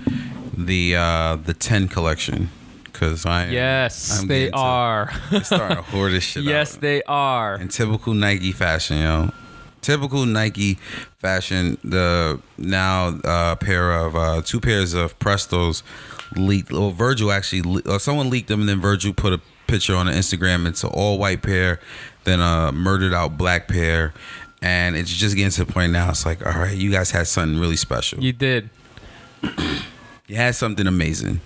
the 10 collection? Because Yes, they are. They're starting to whore this shit out. Yes, they are. In typical Nike fashion, yo. Typical Nike fashion. Two pairs of Prestos leaked. Well, Virgil actually, someone leaked them, and then Virgil put a picture on the Instagram. It's an all white pair, then a murdered out black pair, and it's just getting to the point now. It's like, all right, you guys had something really special. You did. You had something amazing.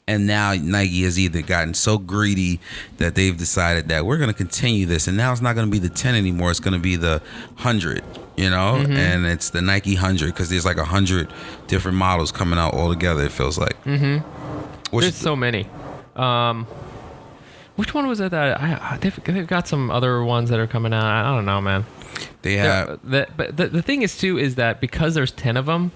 And now Nike has either gotten so greedy that they've decided that we're going to continue this. And now it's not going to be the 10 anymore. It's going to be the 100, you know? Mm-hmm. And it's the Nike 100 because there's like 100 different models coming out all together, it feels like. Mm-hmm. There's so many. Which one was it that they've got some other ones that are coming out? I don't know, man. They have. But the thing is, too, is that because there's 10 of them,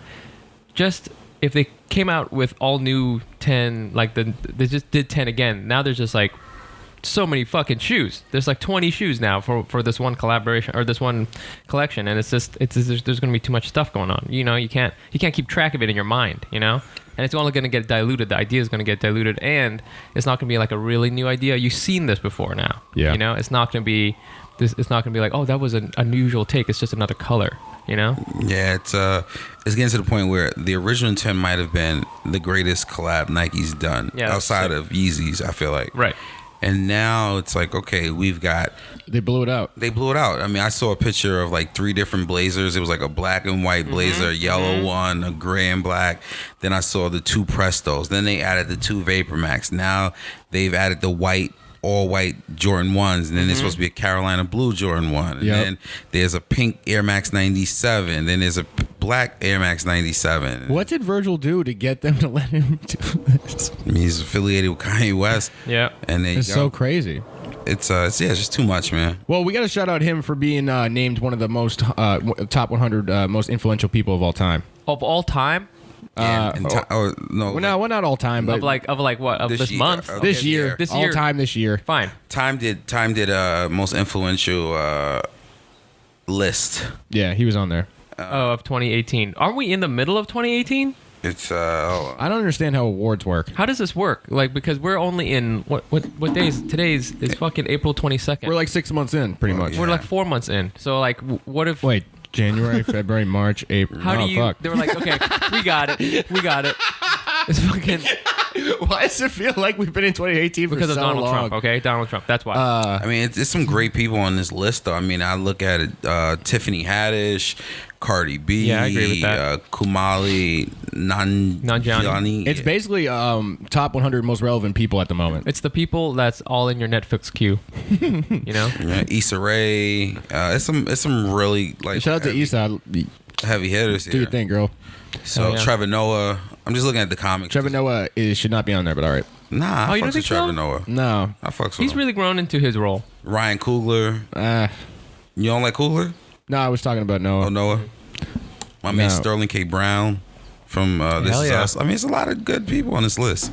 just... if they came out with all new 10, like they just did 10 again, now there's just like so many fucking shoes. There's like 20 shoes now for this one collaboration or this one collection, and there's going to be too much stuff going on. You know, you can't keep track of it in your mind. You know, and it's only going to get diluted. The idea is going to get diluted, and it's not going to be like a really new idea. You've seen this before now. Yeah. You know, it's not going to be like, oh, that was an unusual take. It's just another color. You know? Yeah, it's getting to the point where the original 10 might have been the greatest collab Nike's done outside of Yeezys, I feel like. Right. And now it's like, okay, we've got... They blew it out. I mean, I saw a picture of like 3 different blazers. It was like a black and white blazer, a yellow one, a gray and black. Then I saw the 2 Prestos. Then they added the 2 Vapor Max. Now they've added the white, all white Jordan 1s, and then there's supposed to be a Carolina blue Jordan 1, and then there's a pink Air Max 97, then there's a black Air Max 97. What did Virgil do to get them to let him do this? I mean, he's affiliated with Kanye West. Yeah, and it's so crazy. It's just too much, man. Well, we got to shout out him for being named one of the most top 100 most influential people of all time. Of all time. Well, not all time, but of what? Of this month? This year. All time this year. Fine. Time did most influential list. Yeah, he was on there. Of 2018. Aren't we in the middle of 2018? It's I don't understand how awards work. How does this work? Like, because we're only in what days? Today's is fucking April 22nd. We're like 6 months in, pretty much. We're like 4 months in. So like, what if? Wait. January, February, March, April. How do you? Fuck. They were like, okay, we got it. It's fucking. Why does it feel like we've been in 2018 for because so of Donald long? Trump? Okay, Donald Trump. That's why. I mean, it's some great people on this list, though. I mean, I look at it: Tiffany Haddish, Cardi B, yeah, I agree with that. Kumali, Nanjiani. It's basically top 100 most relevant people at the moment. It's the people that's all in your Netflix queue. You know, Issa Rae. It's some really like. Shout out to Issa. Heavy hitters here. Do your thing, girl. So Trevor Noah. I'm just looking at the comics. Trevor Noah should not be on there, but all right. Nah, I fucks with Trevor Noah. No, I fucks with He's him. really grown into his role. Ryan Coogler. You don't like Coogler? No, I was talking about Noah. Oh, Noah. My man Sterling K. Brown from This Is Us. I mean, it's a lot of good people on this list.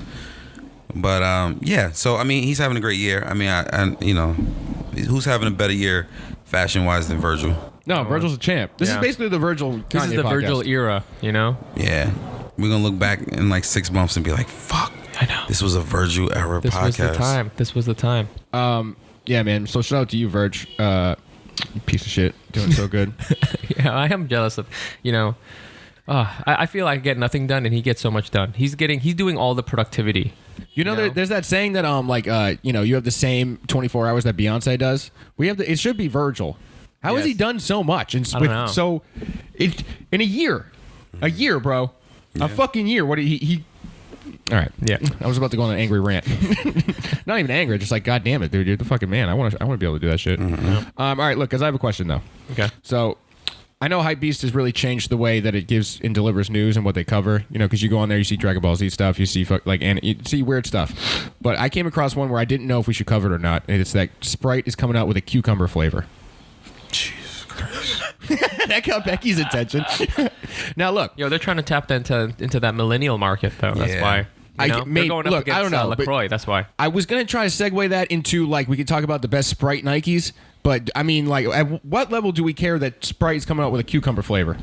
But yeah, so I mean, he's having a great year. I mean, I you know, who's having a better year fashion wise than Virgil? No, Virgil's a champ. This is basically the Virgil Kanye This is the podcast. Virgil era, you know? Yeah. We're going to look back in like 6 months and be like, fuck. I know. This was a Virgil era This podcast. This was the time. Yeah, man. So shout out to you, Virg. You piece of shit. Doing so good. Yeah, I am jealous of, you know, I feel like I get nothing done and he gets so much done. He's doing all the productivity. You know, there's that saying that you know, you have the same 24 hours that Beyonce does. It should be Virgil. How has he done so much? And I don't know. So, in a year, bro, a fucking year. What did he? All right, yeah. I was about to go on an angry rant. Not even angry, just like, God damn it, dude, you're the fucking man. I want to be able to do that shit. Mm-hmm. All right, look, because I have a question though. Okay. So, I know Hypebeast has really changed the way that it gives and delivers news and what they cover. You know, because you go on there, you see Dragon Ball Z stuff, you see and you see weird stuff. But I came across one where I didn't know if we should cover it or not. And it's that Sprite is coming out with a cucumber flavor. Jesus Christ. That got Becky's attention. Now look, Yo, they're trying to tap into that millennial market though. That's why. You know? They're going up look, against I don't know, but LaCroix. That's why. I was gonna try to segue that into like we could talk about the best Sprite Nikes, but I mean, like, at what level do we care that Sprite is coming out with a cucumber flavor?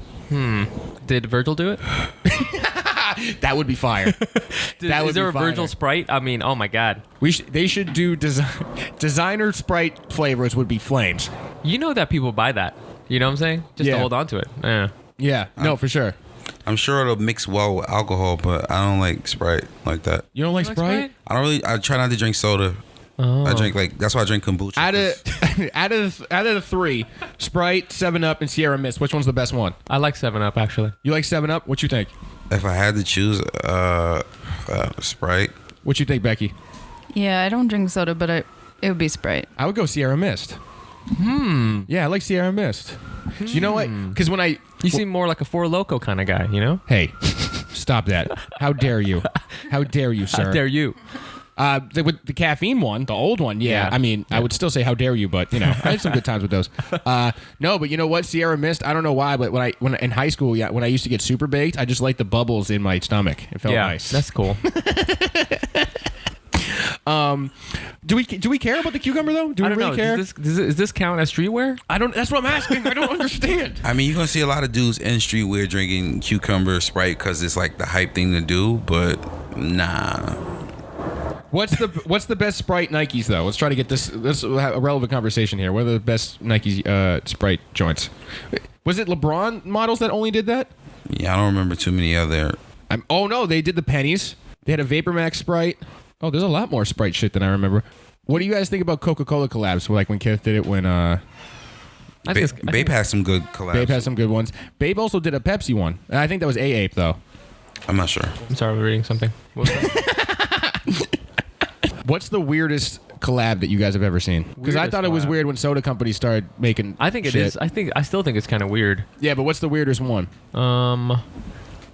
Did Virgil do it? That would be fire. Is there a Virgil Sprite? I mean, oh my God. They should do designer Sprite flavors would be flames. You know that people buy that. You know what I'm saying? Just to hold on to it. Yeah. Yeah, no, for sure. I'm sure it'll mix well with alcohol, but I don't like Sprite like that. You don't like Sprite? I try not to drink soda. Oh. I drink that's why I drink kombucha. Out of the three, Sprite, 7-Up, and Sierra Mist, which one's the best one? I like 7-Up, actually. You like 7-Up? What you think? If I had to choose, Sprite. What you think, Becky? Yeah, I don't drink soda, but it would be Sprite. I would go Sierra Mist. Yeah, I like Sierra Mist. So you know what? Because when You seem more like a Four Loko kind of guy, you know? Hey, stop that. How dare you? How dare you, sir? How dare you? With the caffeine one, the old one, yeah. I mean, I would still say how dare you, but you know, I had some good times with those. No, but you know what, Sierra Mist, I don't know why, but when in high school, when I used to get super baked, I just liked the bubbles in my stomach. It felt nice. That's cool. Do we care about the cucumber though? Do we really care? Does this count as streetwear? I don't. That's what I'm asking. I don't understand. I mean, you're gonna see a lot of dudes in streetwear drinking cucumber Sprite because it's like the hype thing to do, but nah. What's the best Sprite Nikes though? Let's try to get this a relevant conversation here. What are the best Nike Sprite joints? Was it LeBron models that only did that? Yeah, I don't remember too many other. Oh no, they did the pennies. They had a Vapor Max Sprite. Oh, there's a lot more Sprite shit than I remember. What do you guys think about Coca-Cola collabs? Like when Kith did it when Bape has some good collabs. Bape has some good ones. Bape also did a Pepsi one. And I think that was A-Ape though. I'm not sure. I'm sorry, I'm reading something. What was that? What's the weirdest collab that you guys have ever seen? Because I thought it was weird when soda companies started making I think it shit. is. I still think it's kind of weird. Yeah, but what's the weirdest one?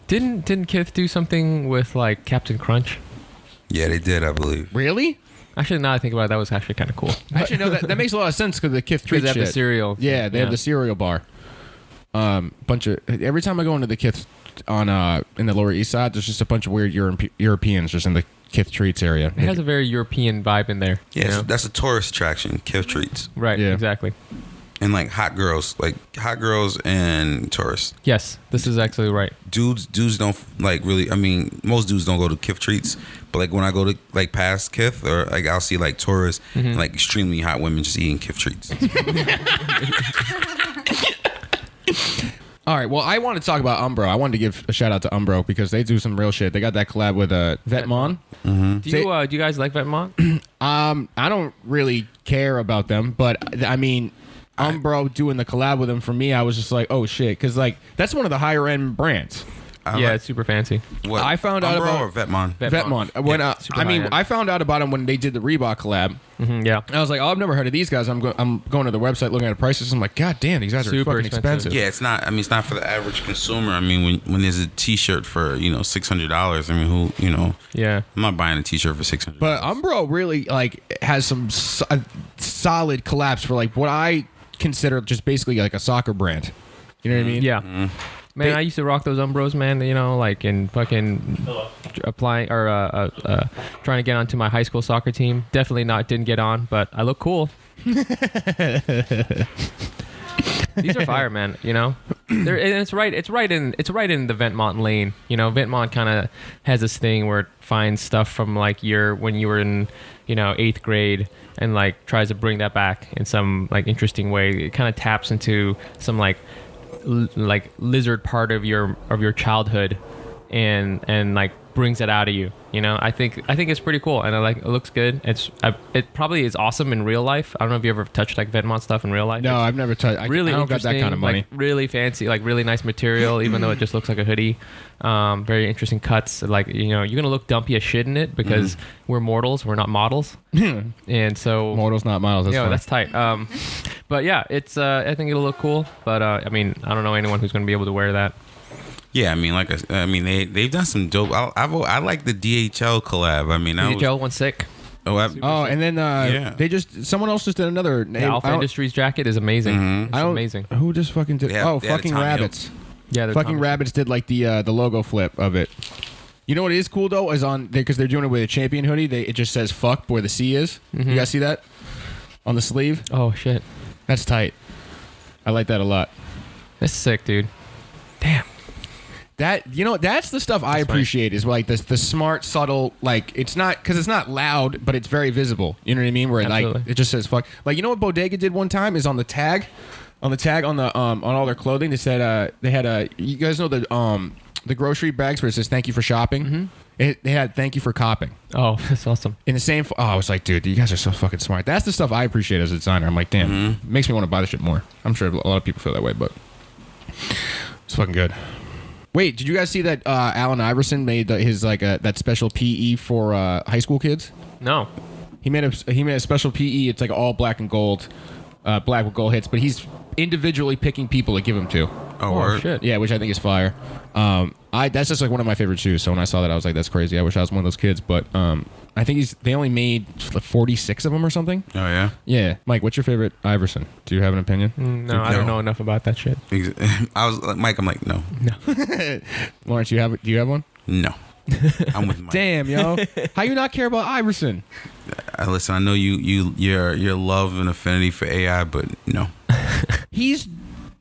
Didn't Kith do something with like Captain Crunch? Yeah, they did, I believe. Really? Actually, now I think about it, that was actually kind of cool. Actually, no, that makes a lot of sense because the Kith treat They have shit. the cereal. Yeah, they have the cereal bar. Every time I go into the Kith on in the Lower East Side, there's just a bunch of weird Europeans just in the Kith treats area. It has a very European vibe in there. Yeah, you know? that's a tourist attraction, Kith treats. Right, Yeah. exactly. And like hot girls and tourists. Yes, this is actually right. Dudes don't like really. I mean, most dudes don't go to Kith treats, but like when I go to like past Kith or like I'll see like tourists and like extremely hot women just eating Kith treats. All right, well, I want to talk about Umbro. I wanted to give a shout out to Umbro because they do some real shit. They got that collab with Vetmon. Do you guys like Vetmont? I don't really care about them, but I mean, Umbro doing the collab with them, for me, I was just like, oh shit, because like that's one of the higher end brands. Yeah, it's super fancy. What? I found out Umbro about or Vetmon. Vetmon. When I found out about them when they did the Reebok collab. Yeah. I was like, oh, I've never heard of these guys. I'm going to the website looking at the prices. I'm like, god damn, these guys are Super fucking expensive. Yeah, it's not. I mean, it's not for the average consumer. I mean, when there's a T-shirt for $600, I mean, who Yeah. I'm not buying a T-shirt for $600. But Umbro really like has some solid collabs for like what I consider just basically like a soccer brand. You know what I mean? Yeah. Man, I used to rock those Umbros, man. You know, like in fucking applying or trying to get onto my high school soccer team. Definitely didn't get on, but I look cool. These are fire, man. You know, and it's right in the Vetmont lane. You know, Vetmont kind of has this thing where it finds stuff from like when you were in 8th grade and like tries to bring that back in some like interesting way. It kind of taps into some like lizard part of your childhood and like brings it out of you. You know, I think it's pretty cool, and it looks good. It probably is awesome in real life. I don't know if you ever touched like Vetmont stuff in real life. No, I've never touched. Really I don't got that kind of money. Like really fancy, like really nice material, even though it just looks like a hoodie. Very interesting cuts. Like you're gonna look dumpy as shit in it because we're mortals, we're not models, and so Mortals, not models. That's fine. that's tight. But yeah, it's I think it'll look cool. But I mean, I don't know anyone who's gonna be able to wear that. Yeah, I mean, they've done some dope. I like the DHL collab. I mean, DHL one's sick. And then someone else just did another. The Alpha Industries jacket is amazing. It's amazing. Who just fucking did? Fucking Rabbits. Yeah, fucking Rabbits did like the logo flip of it. You know what is cool though is on because they're doing it with a champion hoodie. It just says "fuck" where the C is. You guys see that on the sleeve? Oh shit, that's tight. I like that a lot. That's sick, dude. Damn. That that's the stuff I appreciate is like the smart, subtle. Like it's not because it's not loud, but it's very visible. You know what I mean? Where like it just says "fuck." Like you know what Bodega did one time is on the tag, on all their clothing. They said they had you guys know the grocery bags where it says "thank you for shopping." They had "thank you for copping." Oh, that's awesome. In the same. I was like, dude, you guys are so fucking smart. That's the stuff I appreciate as a designer. I'm like, damn, it makes me want to buy the shit more. I'm sure a lot of people feel that way, but it's fucking good. Wait, did you guys see that Allen Iverson made his that special PE for high school kids? No. He made a special PE. It's like all black and gold, black with gold hits, but he's individually picking people to give them to. Oh shit. Yeah, which I think is fire. That's just like one of my favorite shoes. So when I saw that, I was like, that's crazy. I wish I was one of those kids. But I think they only made like 46 of them or something. Oh yeah. Yeah, Mike, what's your favorite Iverson? Do you have an opinion? No, I don't know enough about that shit. I was like, Mike. I'm like, no. Lawrence, do you have one? No. I'm with Mike. Damn, yo. How you not care about Iverson? Listen, I know your love and affinity for AI, but no. He's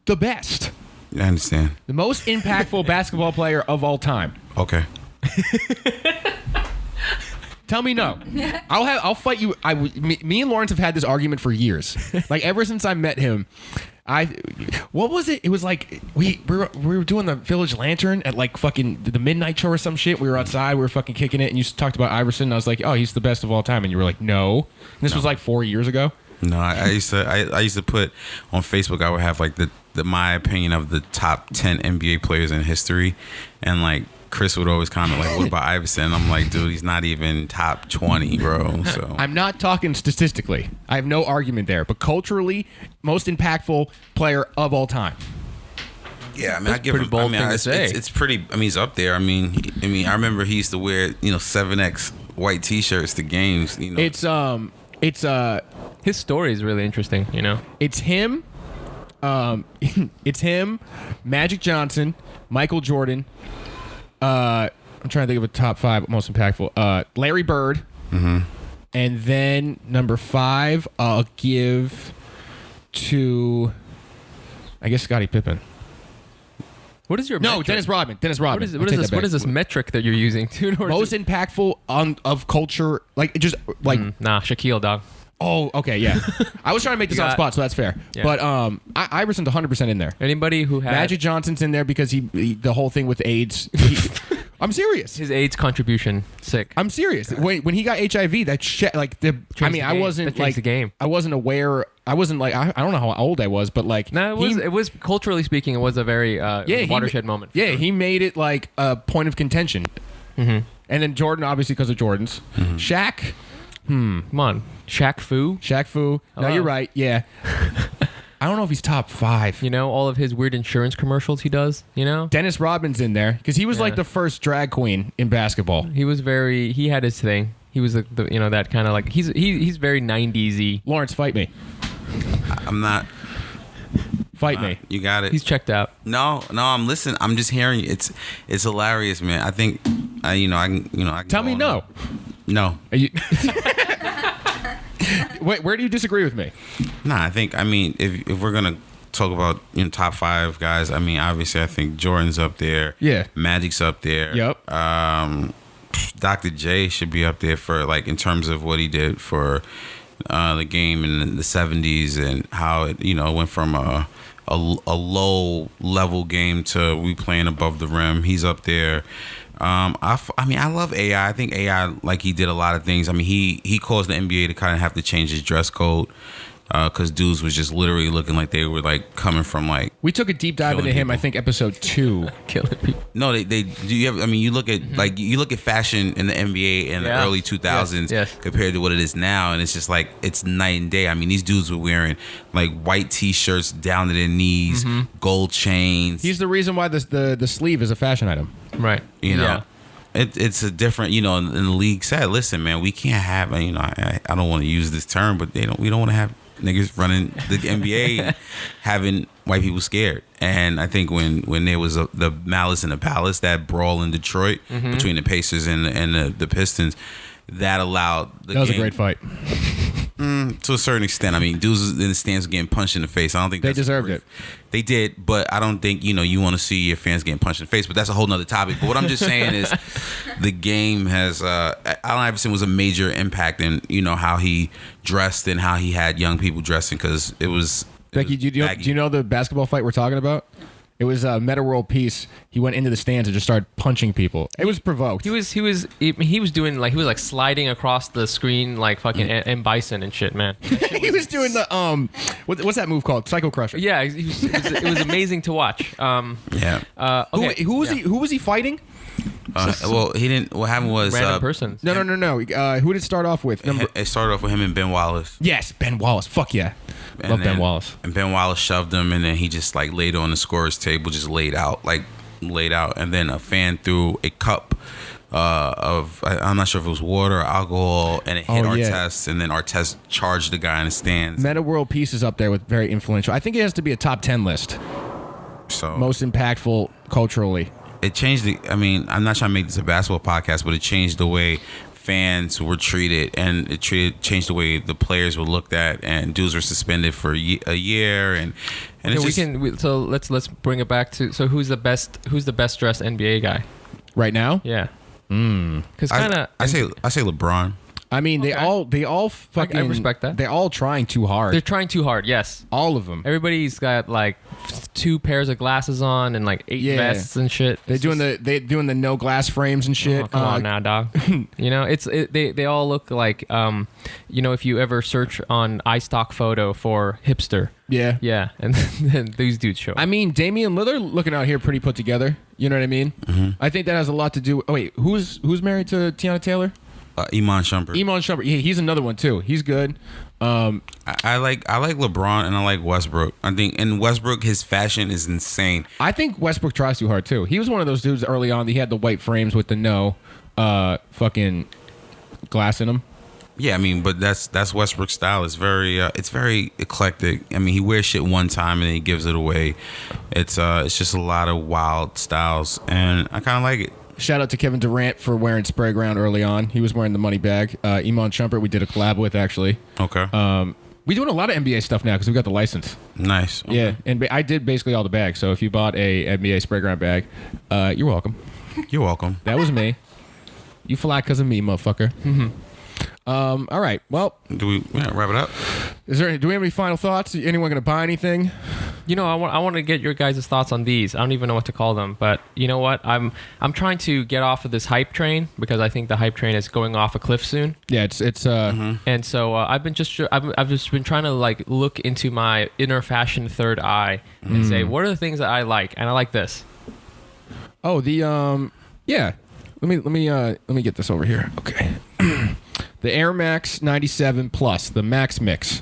the best. I understand. The most impactful basketball player of all time. Okay. Tell me no. I'll fight you. Me and Lawrence have had this argument for years. Like ever since I met him. What was it? It was like we were doing the Village Lantern at like fucking the midnight show or some shit. We were outside, we were fucking kicking it, and you talked about Iverson. And I was like, oh, he's the best of all time, and you were like, no. And this was like 4 years ago. No, I used to put on Facebook. I would have like the my opinion of the top 10 NBA players in history, and like Chris would always comment like, "What about Iverson?" I'm like, "Dude, he's not even top 20, bro." So I'm not talking statistically. I have no argument there, but culturally, most impactful player of all time. Yeah, I mean, I give him. Bold I mean, thing to say. It's pretty. I mean, he's up there. I mean, I remember he used to wear 7X white T-shirts to games. It's His story is really interesting. It's him. It's him, Magic Johnson, Michael Jordan. I'm trying to think of a top 5 most impactful. Larry Bird. And then number 5, I'll give to, I guess, Scottie Pippen. What is your No, metric? Dennis Rodman. What is this metric that you're using, dude? Most impactful of culture, like just like Nah, Shaquille, dog. Oh, okay, yeah. I was trying to make this on spot, so that's fair. Yeah. But Iverson's 100% in there. Anybody who had Magic Johnson's in there because he the whole thing with AIDS. I'm serious. his AIDS contribution, sick. I'm serious. When he got HIV, that shit, like the. I mean, I wasn't like the game. I wasn't aware. I wasn't like I don't know how old I was, but like No, it was culturally speaking, it was a very watershed moment. Yeah, he made it like a point of contention. And then Jordan, obviously, because of Jordans. Shaq. Come on, Shaq Fu. No, Hello. you're right. Yeah. I don't know if he's top 5. All of his weird insurance commercials he does. Dennis Rodman's in there because he was like the first drag queen in basketball. He had his thing. He was the that kind of like he's very 90s-y. Lawrence, fight me. I'm not. Fight me. You got it. He's checked out. No, I'm listening. I'm just hearing you. It's hilarious, man. I think I can Tell me no. No. Are you Wait, where do you disagree with me? Nah, I mean, if we're gonna talk about top 5 guys, I mean, obviously I think Jordan's up there. Yeah. Magic's up there. Yep. Dr. J should be up there for like in terms of what he did for the game in the 70s and how it went from a low level game to we playing above the rim. He's up there. I mean, I love AI. I think AI, like he did a lot of things. I mean, he caused the NBA to kind of have to change his dress code because dudes was just literally looking like they were like coming from like. We took a deep dive into him. I think episode 2. Killing people. No, they do. You have? I mean, you look at like you look at fashion in the NBA in the early 2000s Yes. compared to what it is now, and it's just like it's night and day. I mean, these dudes were wearing like white T-shirts down to their knees, gold chains. He's the reason why the sleeve is a fashion item. Right. Yeah. It's a different, and the league said, listen, man, we can't have, I don't want to use this term, but we don't want to have niggas running the NBA having white people scared. And I think when there was the Malice in the Palace, that brawl in Detroit between the Pacers and the Pistons, that allowed the That was game, a great fight. to a certain extent. I mean, dudes in the stands getting punched in the face. I don't think They that's deserved it. They did, but I don't think you want to see your fans getting punched in the face. But that's a whole nother topic. But what I'm just saying is, the game has. Allen Iverson was a major impact in how he dressed and how he had young people dressing, because it was. Becky, do you know the basketball fight we're talking about? It was Meta World Peace. He went into the stands and just started punching people. It was provoked. He was doing like, he was like sliding across the screen like fucking M. Bison and shit, man. He was doing the what's that move called? Psycho Crusher. Yeah, it was amazing to watch. Yeah. Okay. Who was he fighting? Well, he didn't. What happened was Random persons. No. Who did it start off with? It started off with him and Ben Wallace. Yes, Ben Wallace. Fuck yeah. Love Ben Wallace. And Ben Wallace shoved him, and then he just like laid on the scorer's table, just laid out. And then a fan threw a cup of, I'm not sure if it was water or alcohol, and it hit Artest, and then Artest charged the guy in the stands. Meta World Peace is up there with very influential. I think it has to be a top 10 list. So most impactful culturally. It changed I'm not trying to make this a basketball podcast, but it changed the way fans were treated, and it changed the way the players were looked at, and dudes were suspended for a year, and so let's bring it back to, so who's the best dressed NBA guy right now? Yeah. Because I say LeBron. I mean, they all fucking. I respect that. They're all trying too hard. They're trying too hard. Yes, all of them. Everybody's got like 2 pairs of glasses on and like 8 vests and shit. They're doing the no glass frames and shit. Oh, come on now, dog. They all look like if you ever search on iStock photo for hipster. Yeah, and then these dudes show up. I mean, Damian Lillard looking out here pretty put together. You know what I mean? Mm-hmm. I think that has a lot to do. Oh wait, who's married to Tiana Taylor? Iman Shumpert. Yeah, he's another one too. He's good. I like LeBron, and I like Westbrook. I think in Westbrook, his fashion is insane. I think Westbrook tries too hard too. He was one of those dudes early on. He had the white frames with the no fucking glass in them. Yeah, I mean, but that's Westbrook's style. It's very eclectic. I mean, he wears shit one time and then he gives it away. It's just a lot of wild styles, and I kind of like it. Shout out to Kevin Durant for wearing spray ground early on. He was wearing the money bag. Iman Shumpert, we did a collab with, actually. Okay. We're doing a lot of NBA stuff now because we got the license. Nice. Okay. Yeah, and I did basically all the bags. So if you bought a NBA spray ground bag, you're welcome. You're welcome. That was me. You fly because of me, motherfucker. Mm-hmm. All right. Well, do we wrap it up? Do we have any final thoughts? Anyone going to buy anything? I want to get your guys' thoughts on these. I don't even know what to call them, but you know what? I'm trying to get off of this hype train because I think the hype train is going off a cliff soon. Yeah, it's And so I've just been trying to like look into my inner fashion third eye and say, what are the things that I like? And I like this. Oh, yeah. Let me get this over here. Okay. The Air Max 97 Plus, the Max Mix.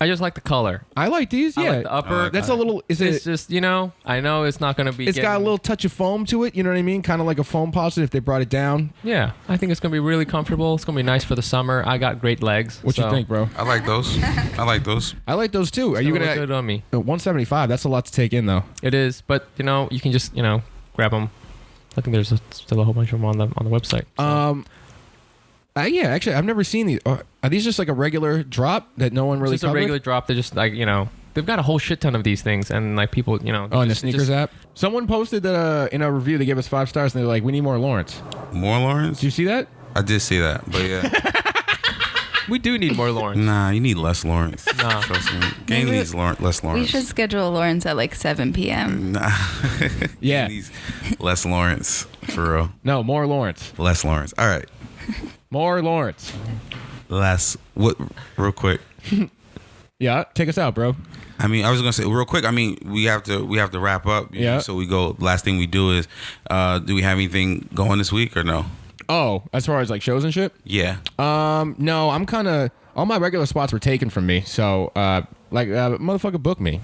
I just like the color. I like these. Yeah, I like the upper. That's a little. It's just I know it's not going to be. It's got a little touch of foam to it. You know what I mean? Kind of like a foam positive if they brought it down. Yeah, I think it's going to be really comfortable. It's going to be nice for the summer. I got great legs. What you think, bro? I like those. I like those too. Are you gonna look good on me? 175. That's a lot to take in, though. It is, but you can just grab them. I think there's still a whole bunch of them on the website. So. Yeah, actually, I've never seen these. Are these just like a regular drop that no one really? It's just a regular drop. They're just like they've got a whole shit ton of these things, and like people, Oh, in the sneakers app. Someone posted that in a review they gave us 5 stars, and they're like, "We need more Lawrence." More Lawrence? Did you see that? I did see that, but yeah. We do need more Lawrence. Nah, you need less Lawrence. Nah. Trust me. Game needs less Lawrence. We should schedule Lawrence at like 7 p.m. Nah. Yeah. He needs less Lawrence, for real. No, more Lawrence. Less Lawrence. All right. More Lawrence. Real quick. Yeah, take us out, bro. I mean, I was gonna say real quick. I mean, we have to wrap up. Yeah. So we go. Last thing we do is, do we have anything going this week or no? Oh, as far as like shows and shit? Yeah. No, I'm kind of all my regular spots were taken from me. So, motherfucker, book me.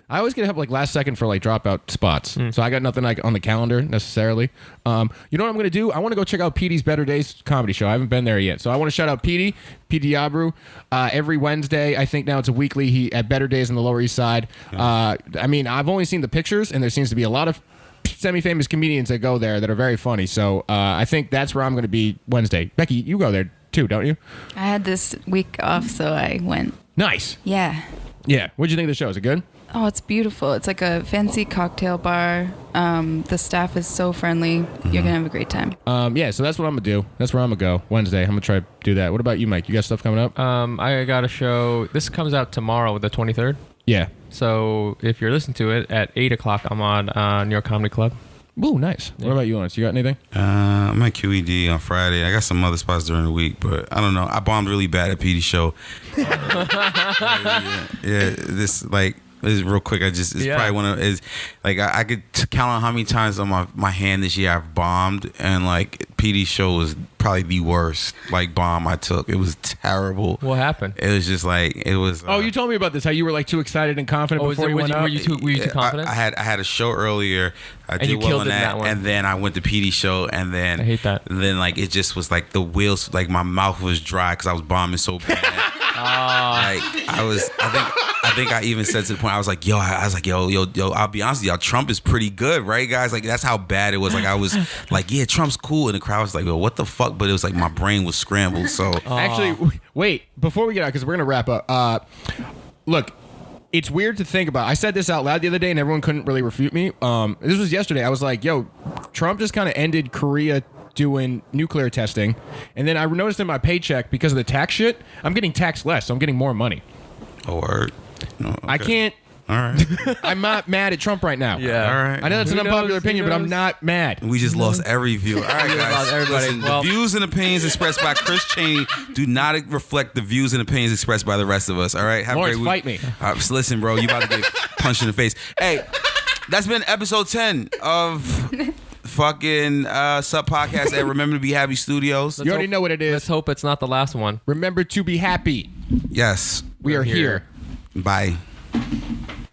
I always get help like last second for like dropout spots. So I got nothing like on the calendar necessarily. You know what I'm gonna do? I want to go check out Petey's Better Days comedy show. I haven't been there yet, so I want to shout out Petey Diabru. Every Wednesday, I think now it's a weekly. He at Better Days on the Lower East Side. I mean, I've only seen the pictures, and there seems to be a lot of semi-famous comedians that go there that are very funny. So I think that's where I'm going to be Wednesday. Becky, you go there too, don't you? I had this week off, so I went. Nice. Yeah. Yeah. What'd you think of the show? Is it good? Oh, it's beautiful. It's like a fancy cocktail bar. The staff is so friendly. You're going to have a great time. Yeah, so that's what I'm going to do. That's where I'm going to go Wednesday. I'm going to try to do that. What about you, Mike? You got stuff coming up? I got a show. This comes out tomorrow, the 23rd. Yeah. So if you're listening to it at 8 o'clock, I'm on New York Comedy Club. Ooh, nice. Yeah. What about you, Lawrence? You got anything? I'm at QED on Friday. I got some other spots during the week, but I don't know. I bombed really bad at Petey's show. This is real quick. It's probably one of is like I could count on how many times on my hand this year I've bombed, and like Petey's show was probably the worst like bomb I took. It was terrible. What happened? It was just like it was. Oh, you told me about this. How you were like too excited and confident before you went up. Were you too confident? I had a show earlier. I did you well killed on it in that, that one. and then I went to Petey's show, and then I hate that. And then like it just was like the wheels, like my mouth was dry because I was bombing so bad. Like I think I even said to the point I was like, yo, I'll be honest with y'all, Trump is pretty good, right, guys? Like that's how bad it was. Like I was like, yeah, Trump's cool, and the crowd was like, yo, what the fuck? But it was like my brain was scrambled. So actually, wait, before we get out, because we're gonna wrap up. Look, it's weird to think about. I said this out loud the other day, and everyone couldn't really refute me. This was yesterday. I was like, yo, Trump just kind of ended Korea doing nuclear testing, and then I noticed in my paycheck because of the tax shit, I'm getting taxed less, so I'm getting more money. Oh, word. Oh, okay. I can't. All right. I'm not mad at Trump right now. Yeah. All right. I know that's an Who unpopular knows? opinion, Who but I'm knows? not mad. We just lost every view. All right, We guys. lost everybody. Listen, Well- the views and opinions expressed by Chris Cheney do not reflect the views and opinions expressed by the rest of us. All right. Have Lawrence, a great fight week. me. So listen, bro. You about to get punched in the face. Hey, that's been episode 10 of fucking Sub Podcast at Remember to Be Happy Studios. You already know what it Let's is. hope it's not the last one. Remember to be happy. Yes. We are here. Bye.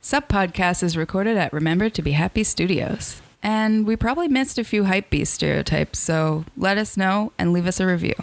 Sub Podcast is recorded at Remember to Be Happy Studios. And we probably missed a few hypebeast stereotypes, so let us know and leave us a review.